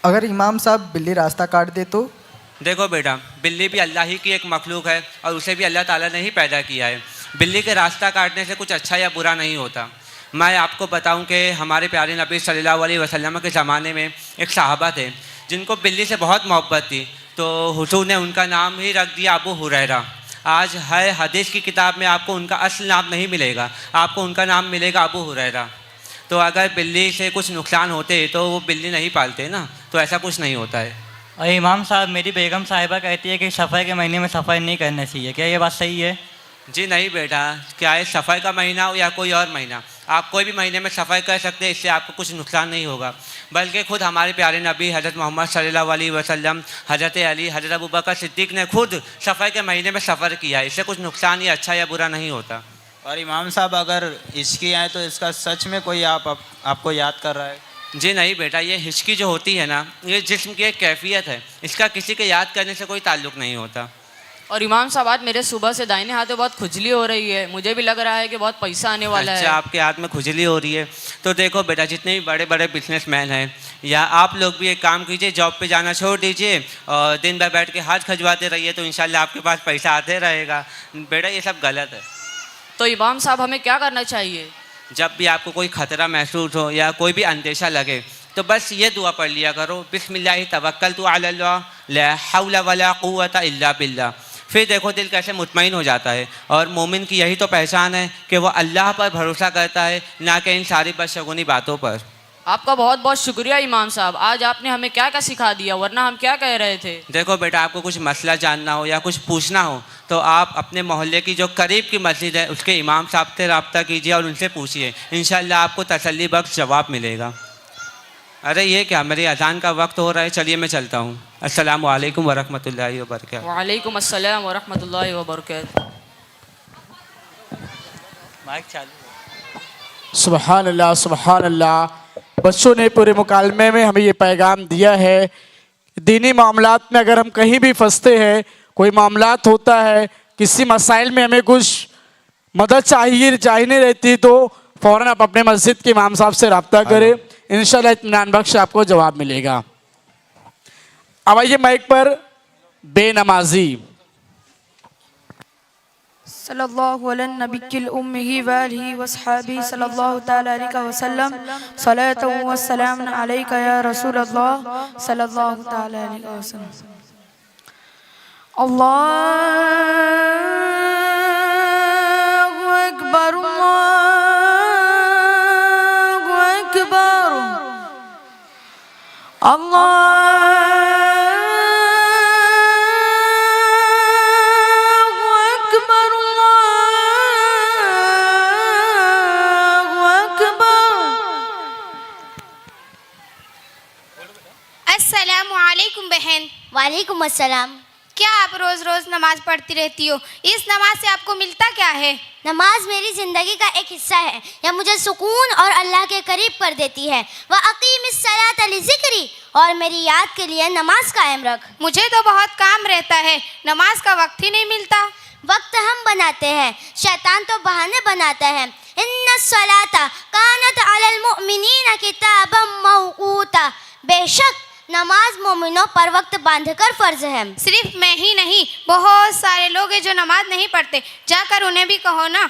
अगर इमाम साहब बिल्ली रास्ता काट दे तो? देखो बेटा, बिल्ली भी अल्लाह ही की एक मखलूक है और उसे भी अल्लाह ताला ने ही पैदा किया है। बिल्ली के रास्ता काटने से कुछ अच्छा या बुरा नहीं होता। मैं आपको बताऊं कि हमारे प्यारे नबी सल्लल्लाहु अलैहि वसल्लम के ज़माने में एक सहाबा थे जिनको बिल्ली से बहुत मोहब्बत थी, तो हुजूर ने उनका नाम ही रख दिया अबू हुरैरा। आज है हदीस की किताब में आपको उनका असल नाम नहीं मिलेगा, आपको उनका नाम मिलेगा अबू हुरैरा। तो अगर बिल्ली से कुछ नुकसान होते तो वो बिल्ली नहीं पालते ना, तो ऐसा कुछ नहीं होता है। और इमाम साहब, मेरी बेगम साहिबा कहती है कि सफ़ाई के महीने में सफ़ाई नहीं करना चाहिए, क्या ये बात सही है? जी नहीं बेटा, क्या है सफ़ाई का महीना हो या कोई और महीना, आप कोई भी महीने में सफ़ाई कर सकते हैं, इससे आपको कुछ नुकसान नहीं होगा। बल्कि खुद हमारे प्यारे नबी हज़रत मोहम्मद सल्लल्लाहु अलैहि वसल्लम, हज़रत अली, हज़रत अबू बकर सिद्दीक़ ने खुद सफ़ाई के महीने में सफ़र किया है, इससे कुछ नुकसान या अच्छा या बुरा नहीं होता। और इमाम साहब, अगर हिचकी आए तो इसका सच में कोई आपको याद कर रहा है? जी नहीं बेटा, ये हिचकी जो होती है ना, ये जिस्म की एक कैफियत है, इसका किसी के याद करने से कोई ताल्लुक़ नहीं होता। और इमाम साहब, आज मेरे सुबह से दाहिने हाथ में बहुत खुजली हो रही है, मुझे भी लग रहा है कि बहुत पैसा आने वाला है। अच्छा, आपके हाथ में खुजली हो रही है? तो देखो बेटा, जितने भी बड़े बड़े बिजनेसमैन हैं या आप लोग भी एक काम कीजिए, जॉब पे जाना छोड़ दीजिए और दिन भर बैठ के हाथ खजवाते रहिए, तो इंशाल्लाह आपके पास पैसा आते रहेगा। बेटा, ये सब गलत है। तो इमाम साहब, हमें क्या करना चाहिए? जब भी आपको कोई ख़तरा महसूस हो या कोई भी अंदेशा लगे तो बस ये दुआ पढ़ लिया करो, बिस्मिल्लाहि तवक्कलतु अलल्लाह ला हौला वला कुव्वता इल्ला बिल्लाह। फिर देखो दिल कैसे मुतमईन हो जाता है। और मोमिन की यही तो पहचान है कि वो अल्लाह पर भरोसा करता है, ना कि इन सारी बदशगुनी बातों पर। आपका बहुत बहुत शुक्रिया इमाम साहब, आज आपने हमें क्या क्या सिखा दिया, वरना हम क्या कह रहे थे। देखो बेटा, आपको कुछ मसला जानना हो या कुछ पूछना हो तो आप अपने मोहल्ले की जो करीब की मस्जिद है उसके इमाम साहब से रब्ता कीजिए और उनसे पूछिए, इंशाल्लाह आपको तसल्ली बख्श जवाब मिलेगा। अरे ये क्या, मेरी अजान का वक्त हो रहा है, चलिए मैं चलता हूँ। अस्सलामु अलैकुम वरहमतुल्लाहि वबरकातुहू। वालेकुम अस्सलाम वरहमतुल्लाहि वबरकातुहू। माइक चालू। सुभान अल्लाह, सुभान अल्लाह। बच्चों ने पूरे मुकालमे में हमें ये पैगाम दिया है, दीनी मामलात में अगर हम कहीं भी फंसते हैं, कोई मामलात होता है, किसी मसाइल में हमें कुछ मदद चाहिए रहती, तो फ़ौरन आप अपने मस्जिद के इमाम साहब से रब्ता करें, इंशाल्लाह इत्मीनान बख्श आपको जवाब मिलेगा। अब आइए माइक पर बेनमाजी। सल्लल्लाहु अलैहि नबिय्यिल उम्मी व आलिहि व अस्हाबिहि सल्लल्लाहु तआला अलैहि वसल्लम सलातु व सलाम अलैका या रसूल अल्लाह सल्लल्लाहु तआला अलैहि वसल्लम। अल्लाहु अकबर, अल्लाहु अकबर, अल्लाह अस्सलामुअलैकुम बहन। वालेकुम अस्सलाम। क्या आप रोज़ रोज़ नमाज पढ़ती रहती हो? इस नमाज से आपको मिलता क्या है? नमाज मेरी ज़िंदगी का एक हिस्सा है, यह मुझे सुकून और अल्लाह के करीब कर देती है। व अक़ीमिस्सलात लिज़िक्री, और मेरी याद के लिए नमाज कायम रख। मुझे तो बहुत काम रहता है, नमाज का वक्त ही नहीं मिलता। वक्त हम बनाते हैं, शैतान तो बहाने बनाता है। इन्नस्सलाता कानत अलल मुअमिनीना किताबम मौक़ूता, बेशक नमाज मोमिनों पर वक्त बांधकर फर्ज है। सिर्फ मैं ही नहीं, बहुत सारे लोग हैं जो नमाज नहीं पढ़ते, जाकर उन्हें भी कहो ना।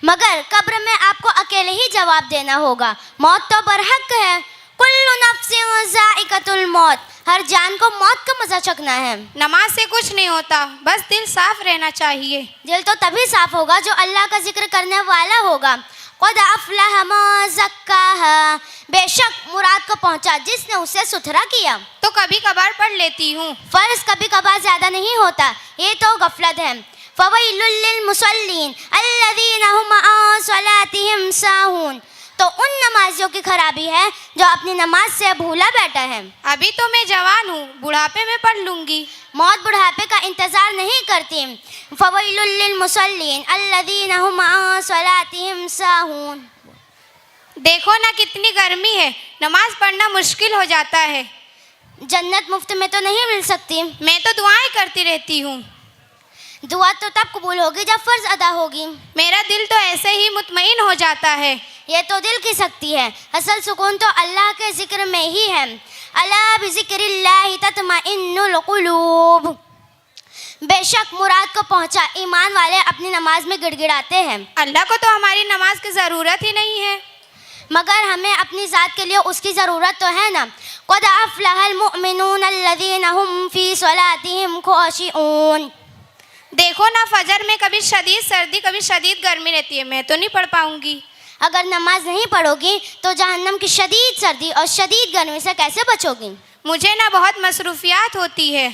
मगर कब्र में आपको अकेले ही जवाब देना होगा, मौत तो बरहक है। कुल्लु नफ्सिन ज़ाइक़तुल मौत, हर जान को मौत का मजा चखना है। नमाज से कुछ नहीं होता, बस दिल साफ रहना चाहिए। दिल तो तभी साफ होगा जो अल्लाह का जिक्र करने वाला होगा। क़द अफ़लह मन ज़क्काहा, बेशक मुराद को पहुंचा जिसने उसे सुथरा किया। तो कभी कभार पढ़ लेती हूँ, फर्ज कभी कभार ज्यादा नहीं होता, ये तो गफलत है। फ़वैलुल लिल मुसल्लीन अल्लज़ीना हुम अन सलातिहिम साहून, तो उन नमाजियों की खराबी है जो अपनी नमाज से भूला बैठा है। अभी तो मैं जवान हूँ, बुढ़ापे में पढ़ लूँगी। मौत बुढ़ापे का इंतज़ार नहीं करती। फ़वैलुल लिल मुसल्लीन अल्लज़ीना हुम अन सलातिहिम साहून। देखो ना कितनी गर्मी है, नमाज पढ़ना मुश्किल हो जाता है। जन्नत मुफ्त में तो नहीं मिल सकती। मैं तो दुआएं करती रहती हूँ। दुआ तो तब कबूल होगी जब फर्ज अदा होगी। मेरा दिल तो ऐसे ही मुतमईन हो जाता है। ये तो दिल की शक्ति है, असल सुकून तो अल्लाह के जिक्र में ही है। अला बिज़िक्रिल्लाहि तत्मइन्नुल कुलूब। बेशक मुराद को पहुंचा ईमान वाले अपनी नमाज में गिड़गिड़ाते हैं। अल्लाह को तो हमारी नमाज की ज़रूरत ही नहीं है, मगर हमें अपनी ज़ात के लिए उसकी ज़रूरत तो है ना। क़द अफ़लहल मुअमिनून अल्लज़ीना हुम फ़ी सलातिहिम ख़ाशिऊन। देखो ना फजर में कभी शदीद सर्दी कभी शदीद गर्मी रहती है, मैं तो नहीं पढ़ पाऊंगी। अगर नमाज नहीं पढ़ोगी तो जहन्नम की शदीद सर्दी और शदीद गर्मी से कैसे बचोगी? मुझे ना बहुत मसरूफियात होती है।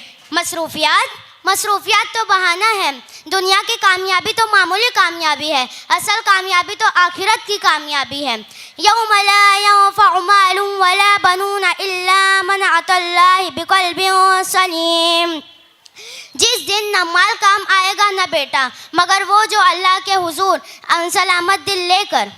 मसरूफियात तो बहाना है। दुनिया की कामयाबी तो मामूली कामयाबी है, असल कामयाबी तो आखिरत की कामयाबी है। यौम ला यंफ़अु मालुन वला बनून इल्ला मन अतल्लाहि बिक़ल्बिन सलीम। जिस दिन न माल काम आएगा न बेटा, मगर वो जो अल्लाह के हुजूर सलामत दिल लेकर।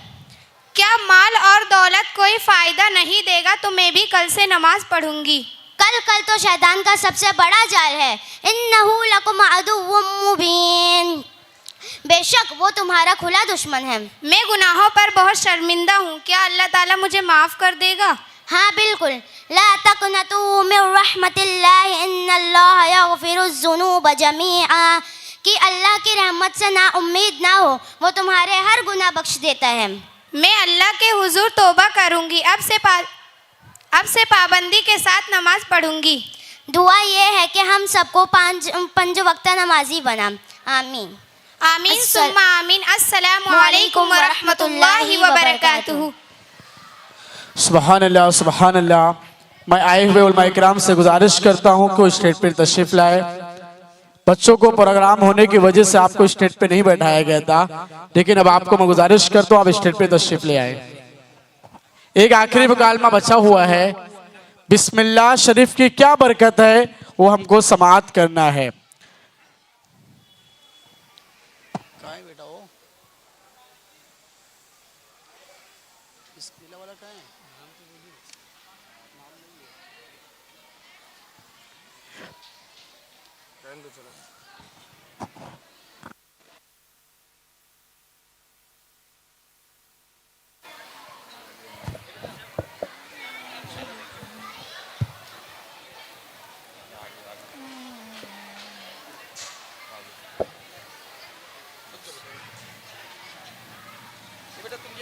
क्या माल और दौलत कोई फ़ायदा नहीं देगा तो मैं भी कल से नमाज पढ़ूंगी। कल तो शैतान का सबसे बड़ा जाल है। इन्नहु लकुम अदुव्वुम मुबीन। बेशक वो तुम्हारा खुला दुश्मन है। मैं गुनाहों पर बहुत शर्मिंदा हूँ, क्या अल्लाह ताला मुझे माफ़ कर देगा? हाँ बिल्कुल। ला तक़नतू मिन रहमतिल्लाहि इन्नल्लाह यग़फ़िरुज़्ज़ुनूब जमीआ। कि अल्लाह की रहमत से ना उम्मीद ना हो, वो तुम्हारे हर गुनाह बख्श देता है। मैं अल्लाह के हुजूर तौबा करूँगी, अब से पाबंदी के साथ नमाज पढ़ूंगी। दुआ ये है कि हम सबको पंज वक्त नमाजी बना। आमीन आमीन सुम्मा आमीन। अस्सलामु अलैकुम व रहमतुल्लाहि व बरकातुहू। सुभान अल्लाह सुभान अल्लाह। मैं आए हुए उलमा इकराम से गुजारिश करता हूँ कि स्टेज पर तशरीफ लाए। बच्चों को प्रोग्राम होने की वजह से आपको स्टेज पे नहीं बैठाया गया था, लेकिन अब आपको मैं गुजारिश करता हूँ आप स्टेज पे तशरीफ ले आए। एक आखिरी मुकालमा बचा हुआ है, बिस्मिल्लाह शरीफ की क्या बरकत है वो हमको समाअत करना है।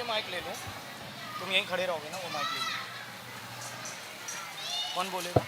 माइक ले लो, तुम यहीं खड़े रहोगे ना, वो माइक ले लो। कौन बोलेगा?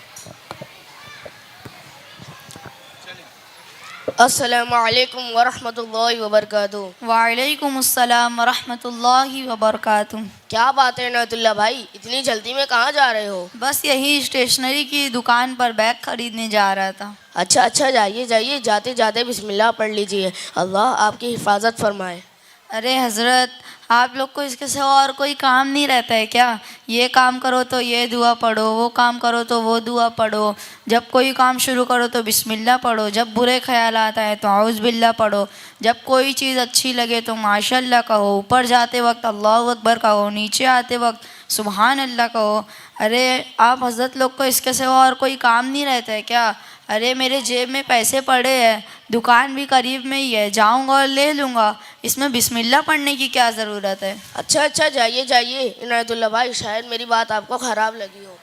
अस्सलामु अलैकुम व रहमतुल्लाहि व बरकातुहू। वालेकुम अस्सलाम व रहमतुल्लाहि व बरकातुहू। क्या बात है इनायतुल्लाह भाई, इतनी जल्दी में कहाँ जा रहे हो? बस यही स्टेशनरी की दुकान पर बैग खरीदने जा रहा था। अच्छा जाइए जाइए, जाते जाते बिस्मिल्लाह पढ़ लीजिए, अल्लाह आपकी हिफाजत फरमाए। अरे हज़रत, आप लोग को इसके सिवा और कोई काम नहीं रहता है क्या? ये काम करो तो ये दुआ पढ़ो, वो काम करो तो वो दुआ पढ़ो, जब कोई काम शुरू करो तो बिस्मिल्लाह पढ़ो, जब बुरे ख्याल आता है तो औज़ बिल्लाह पढ़ो, जब कोई चीज़ अच्छी लगे तो माशाल्लाह कहो, ऊपर जाते वक्त अल्लाहु अकबर कहो, नीचे आते वक्त सुभान अल्लाह कहो। अरे आप हज़रत लोग को इसके सिवा और कोई काम नहीं रहता है क्या? अरे मेरे जेब में पैसे पड़े हैं, दुकान भी करीब में ही है, जाऊंगा और ले लूँगा, इसमें बिस्मिल्लाह पढ़ने की क्या ज़रूरत है? अच्छा जाइए जाइए इनायतुल्लाह भाई, शायद मेरी बात आपको ख़राब लगी हो।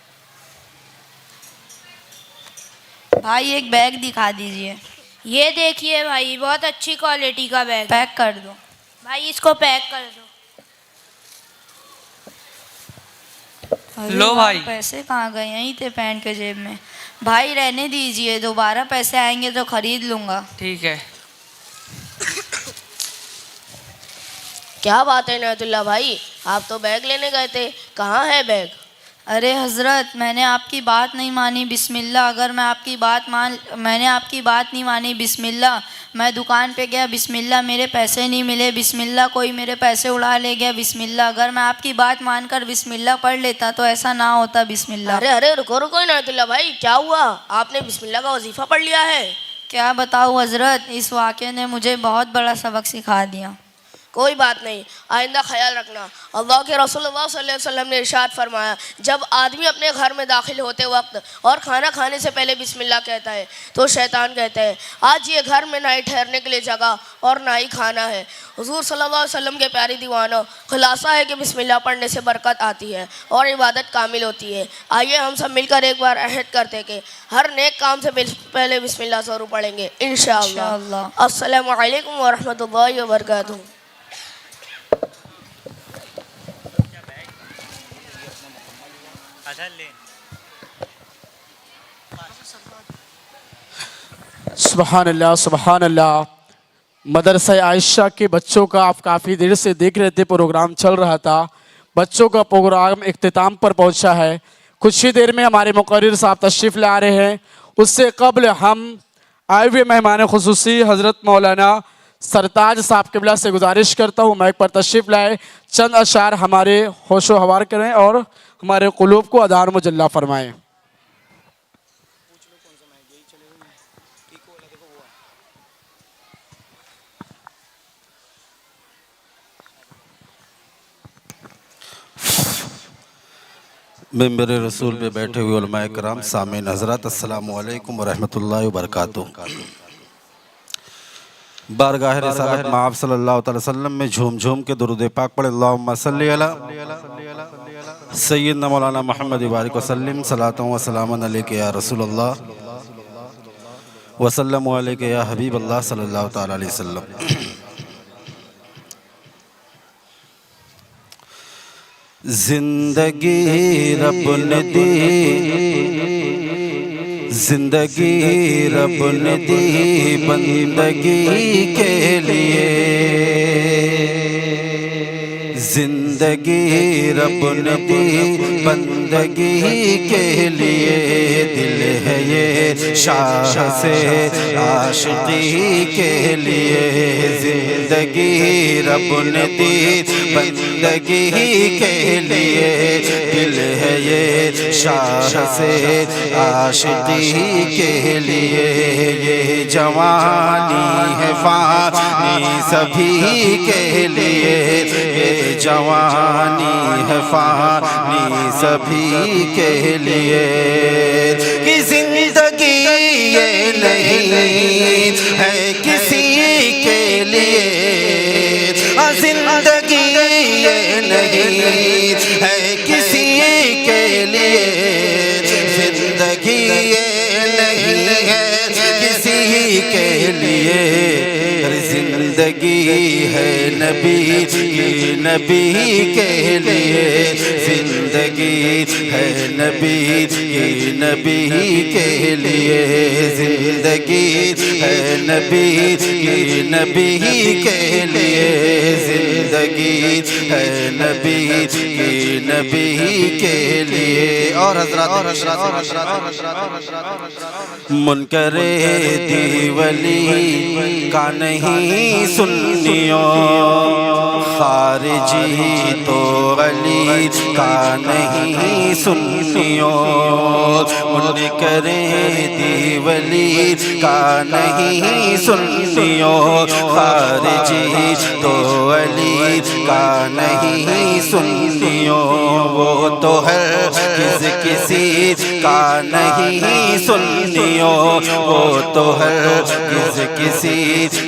भाई एक बैग दिखा दीजिए। ये देखिए भाई, बहुत अच्छी क्वालिटी का बैग। पैक कर दो भाई, इसको पैक कर दो। लो भाई, पैसे कहाँ गए? यहीं थे पैंट के जेब में। भाई रहने दीजिए, दोबारा पैसे आएंगे तो खरीद लूँगा। ठीक है। क्या बात है इनायतुल्लाह भाई, आप तो बैग लेने गए थे, कहाँ है बैग? अरे हज़रत, मैंने आपकी बात नहीं मानी, बिस्मिल्लाह। अगर मैंने आपकी बात नहीं मानी, बिस्मिल्लाह। मैं दुकान पे गया, बिस्मिल्लाह, मेरे पैसे नहीं मिले, बिस्मिल्लाह, कोई मेरे पैसे उड़ा ले गया, बिस्मिल्लाह। अगर मैं आपकी बात मानकर बिस्मिल्लाह पढ़ लेता तो ऐसा ना होता, बिस्मिल्लाह। अरे रुको इनायतुल्लाह भाई, क्या हुआ? आपने बिस्मिल्लाह का वजीफ़ा पढ़ लिया है? क्या बताऊँ हज़रत, इस वाक़े ने मुझे बहुत बड़ा सबक सिखा दिया। कोई बात नहीं, आइंदा ख्याल रखना। अल्लाह के रसूल सल्लल्लाहु अलैहि वसल्लम ने इरशाद फरमाया, जब आदमी अपने घर में दाखिल होते वक्त और खाना खाने से पहले बिस्मिल्लाह कहता है तो शैतान कहता है, आज ये घर में ना ही ठहरने के लिए जगह और ना ही खाना है। हुजूर सल्लल्लाहु अलैहि वसल्लम के प्यारे दीवानों, खुलासा है कि बिस्मिल्लाह पढ़ने से बरकत आती है और इबादत कामिल होती है। आइए हम सब मिलकर एक बार अहद करते हैं कि हर नेक काम से पहले बिस्मिल्लाह ज़रूर पढ़ेंगे इंशाअल्लाह। अस्सलामु अलैकुम व रहमतुल्लाहि व बरकातुहू। सुबहान अल्लाह सुबहान अल्लाह। मदरसा आयशा के बच्चों का आप काफ़ी देर से देख रहे थे, प्रोग्राम चल रहा था। बच्चों का प्रोग्राम इख्तिताम पर पहुंचा है। कुछ ही देर में हमारे मुकर्रिर साहब तशरीफ़ ला रहे हैं। उससे कबल हम आए हुए मेहमान खुसूसी हज़रत मौलाना सरताज साहब किबला से गुजारिश करता हूँ माइक पर तशरीफ़ लाए, चंद अशार हमारे होशो हवार करें और हमारे क़ुलूब को अदार मुजल्ला फरमाएँ। मेंबर रसूल पे बैठे हुए उलमाए कराम, सामीन हज़रात, अस्सलामु अलैकुम व रहमतुल्लाहि व बरकातुहू। बारगाह रिसालत माब सल्लल्लाहु अलैहि वसल्लम में झूम झूम के दुरूद पाक पढ़े। अल्लाहुम्मा सल्ली अला सय्यदना मौलाना मुहम्मद बारिक वसल्लम सलातु व सलामन अलैका या रसूलल्लाह व सल्लमु अलैका या हबीबल्लाह सल्लल्लाहु तआला अलैहि वसल्लम। जिंदगी रब ने दी, जिंदगी रब ने दी बंदगी के लिए, जिंदगी रब ने दी बंदगी के लिए। दिल है ये शाह से आशिकी के लिए, जिंदगी रब ने दी बंदगी के लिए। दिल है ये शाह से आशिकी के लिए। ये जवानी है फानी सभी के लिए, ये जवानी है फानी सभी के लिए। कि जिंदगी ये नहीं है किसी के लिए, जिंदगी ये नहीं है किसी के लिए, जिंदगी ये नहीं है किसी के लिए। जिंदगी है नबी की नबी के लिए, जिंदगी है नबी की नबी के लिए, जिंदगी है नबी की नबी के लिए, जिंदगी है नबी की नबी के लिए। और मुनकरे दीवली का नहीं सुन्नियों, खारिजी तो अली का नहीं सुन्नियों। मुनकरे दीवली का नहीं सुन्नियों, खारिजी तो अली का नहीं सुन्नियों। वो तो है किसी का नहीं सुन्नियों, वो तो है किसी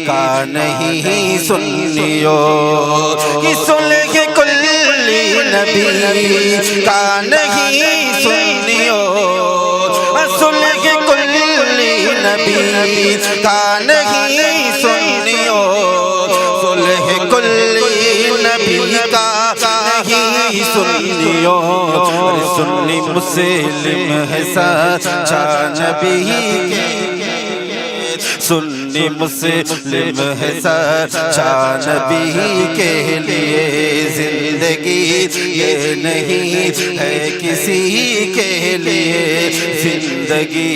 का नहीं सुन्नियों। कि सुलह कुल्ली नबी का नहीं सुन्नियों, सुलह कुल्ली नबी का नहीं सुन्नियों, सुलह कुल्ली नबी का नहीं सुन्नियों। सुन्नी मुस्लिम है सच्चा नबी के, सुन्नी मुस्लिम है सच्चा नबी के लिए। जिंदगी ये नहीं है किसी के लिए, जिंदगी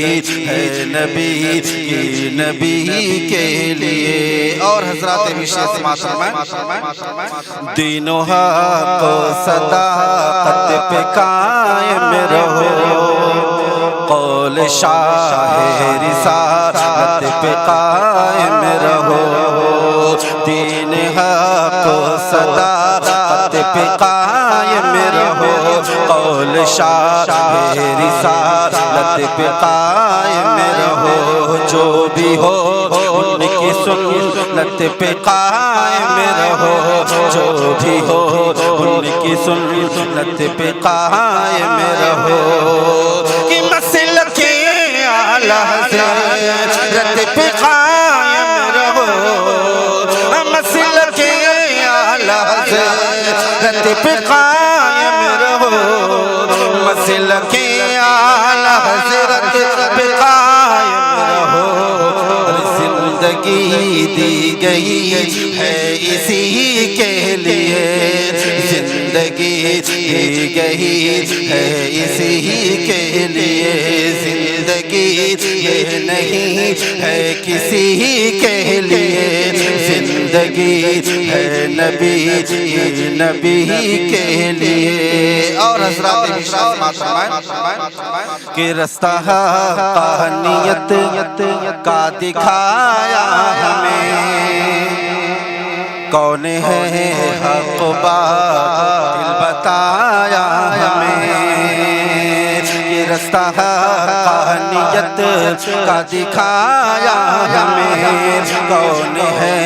है नबी की नबी के लिए। और हजरात विशेष मातम तीनों को सदाकत पे कायम रहो, कौल शाह रिसालत पे कायम रहो, दीन हक सदाकत पे कायम रहो, कौल शाह रिसालत पे कायम रहो, जो भी हो उनकी सुन्नत पे कायम रहो, जो भी हो उनकी सुन्नत पे कायम रहो, कि मसलके आला हज़रत पे कायम रहो, मसलके आला हज़रत पे कायम रहो, मसलके आला हज़रत पे कायम रहो, जिंदगी दी गई है इसी के लिए, जिंदगी दी गई है इसी के लिए, जिंदगी ये नहीं है किसी के लिए, जिंदगी है नबी के लिए। और हज़रात के रास्ता कहानियत का दिखाया हमें, कौन है हक़ बातिल बताया हमें, ये रास्ता कहानियत का दिखाया हमें, कौन है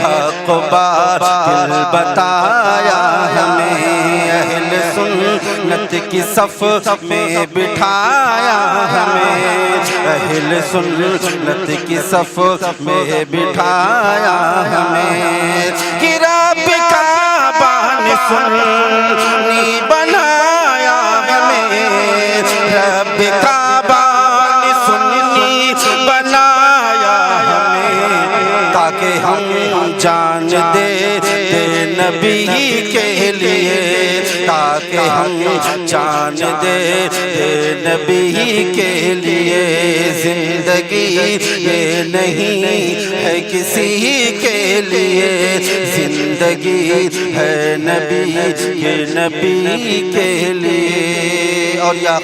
हक़ बातिल बताया हमें, अहले सुन्नत की सफ़ में बिठाया हमें, अहले सुन्नत की सफ़ में बिठाया हमें, कि रब काबा ने सुन्नी बनाया हमें, रब काबा ने सुन्नी बनाया हमें, ताकि हम जान दे नबी के लिए, ताकि हम जान दे नबी के लिए, जिंदगी ये नहीं है किसी के लिए, जिंदगी है नबी के लिए। और या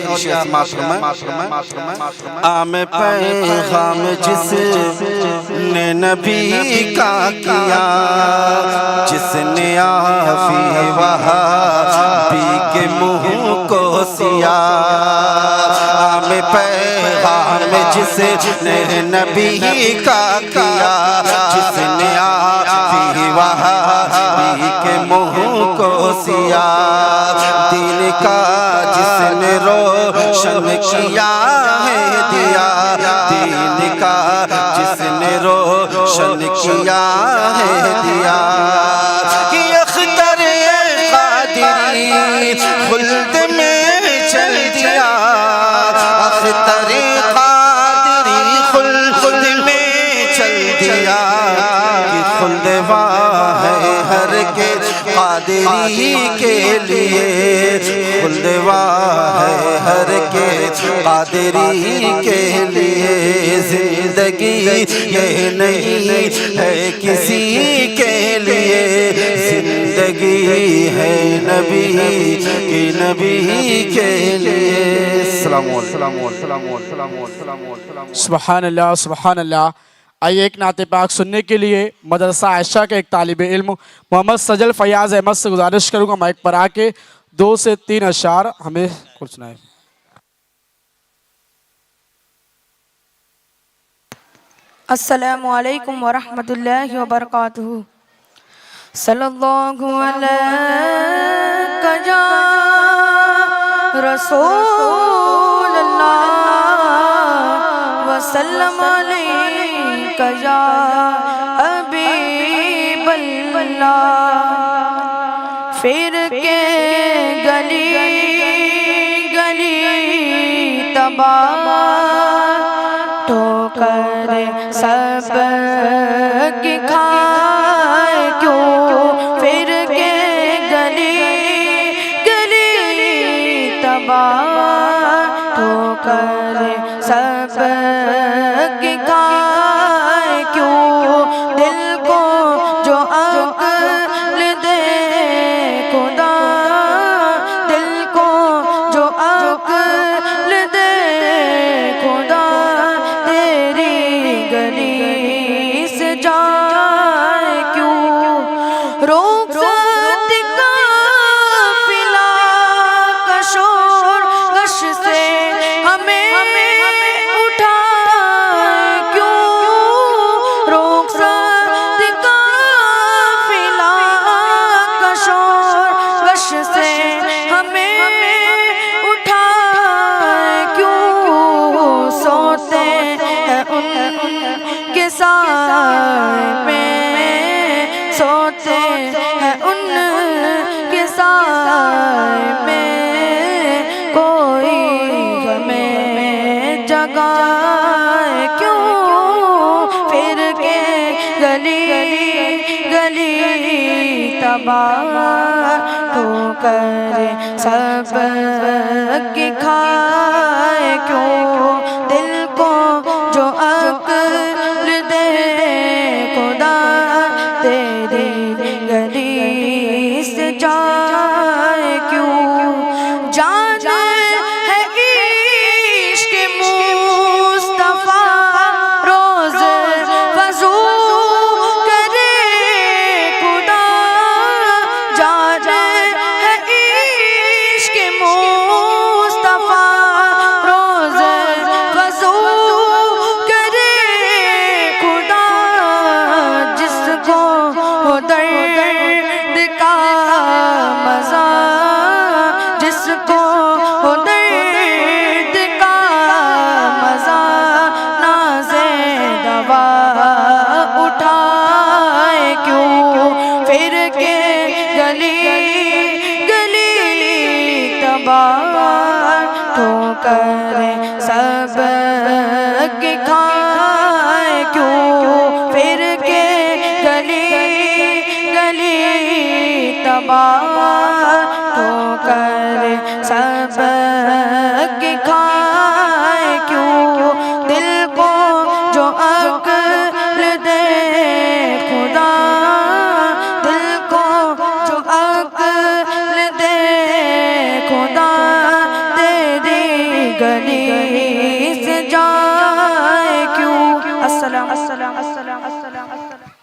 आम पैगाम जिसने नबी का किया, जिसने आफी वहाबी के मुँह को सिया, आम पैगाम जिसने नबी का किया, जिसने आफी वहाबी के मुँह को सिया, दीन का जिसने रोशन किया है दिया, दीन का जिसने रोशन किया है दिया, कि अख्तर क़ादिरी खुल्द में चल दिया, अख्तर क़ादिरी खुल्द में चल दिया, कि खुल्द वहाँ है हर के क़ादिरी के लिए, खुल्द वहाँ है हर के क़ादिरी के लिए, जिंदगी ये नहीं है किसी के लिए, जिंदगी है नबी के लिए। सुभान अल्लाह सुभान अल्लाह। आइए एक नाते पाक सुनने के लिए मदरसा आयशा के एक तालिब इल्म मोहम्मद सजल फयाज अहमद से गुजारिश करूँगा माइक पर आके 2 से 3 अशार हमें कुछ सुनाए। अस्सलामु अलैकुम वरहमतुल्लाहि वबरकातुहू। सल्लल्लाहु अलैका या रसूलल्लाह वसल्लम अलैका या हबीबल्लाह। फिर के गली गली तबाह ठोकर सब की खाए क्यों, फिर के गली गली तबाह ठोकर सब की खाए क्यों, दिल को जो अक्ल दे खुदा, दिल को जो अक्ल दे करे सब की खाए क्यों दिल को जो अक्ल दे खुदा तेरी गली से जाए क्यों जाने है इश्क मुस्तफा रोज वजू करे खुदा जाने है इश्क मुस्तफा रोज वजू करे खुदा जिसको हो दर्द का मजा जिसको हो दर्द का मजा नाज़े दवा उठाए क्यों फिर के गली गली तबाह ठोकर सब की खाए क्यों फिर के गली गली तबाह ठोकर सब की खाए क्यों दिल को जो अक्ल दे खुदा दिल को जो अक्ल दे खुदा तेरी गली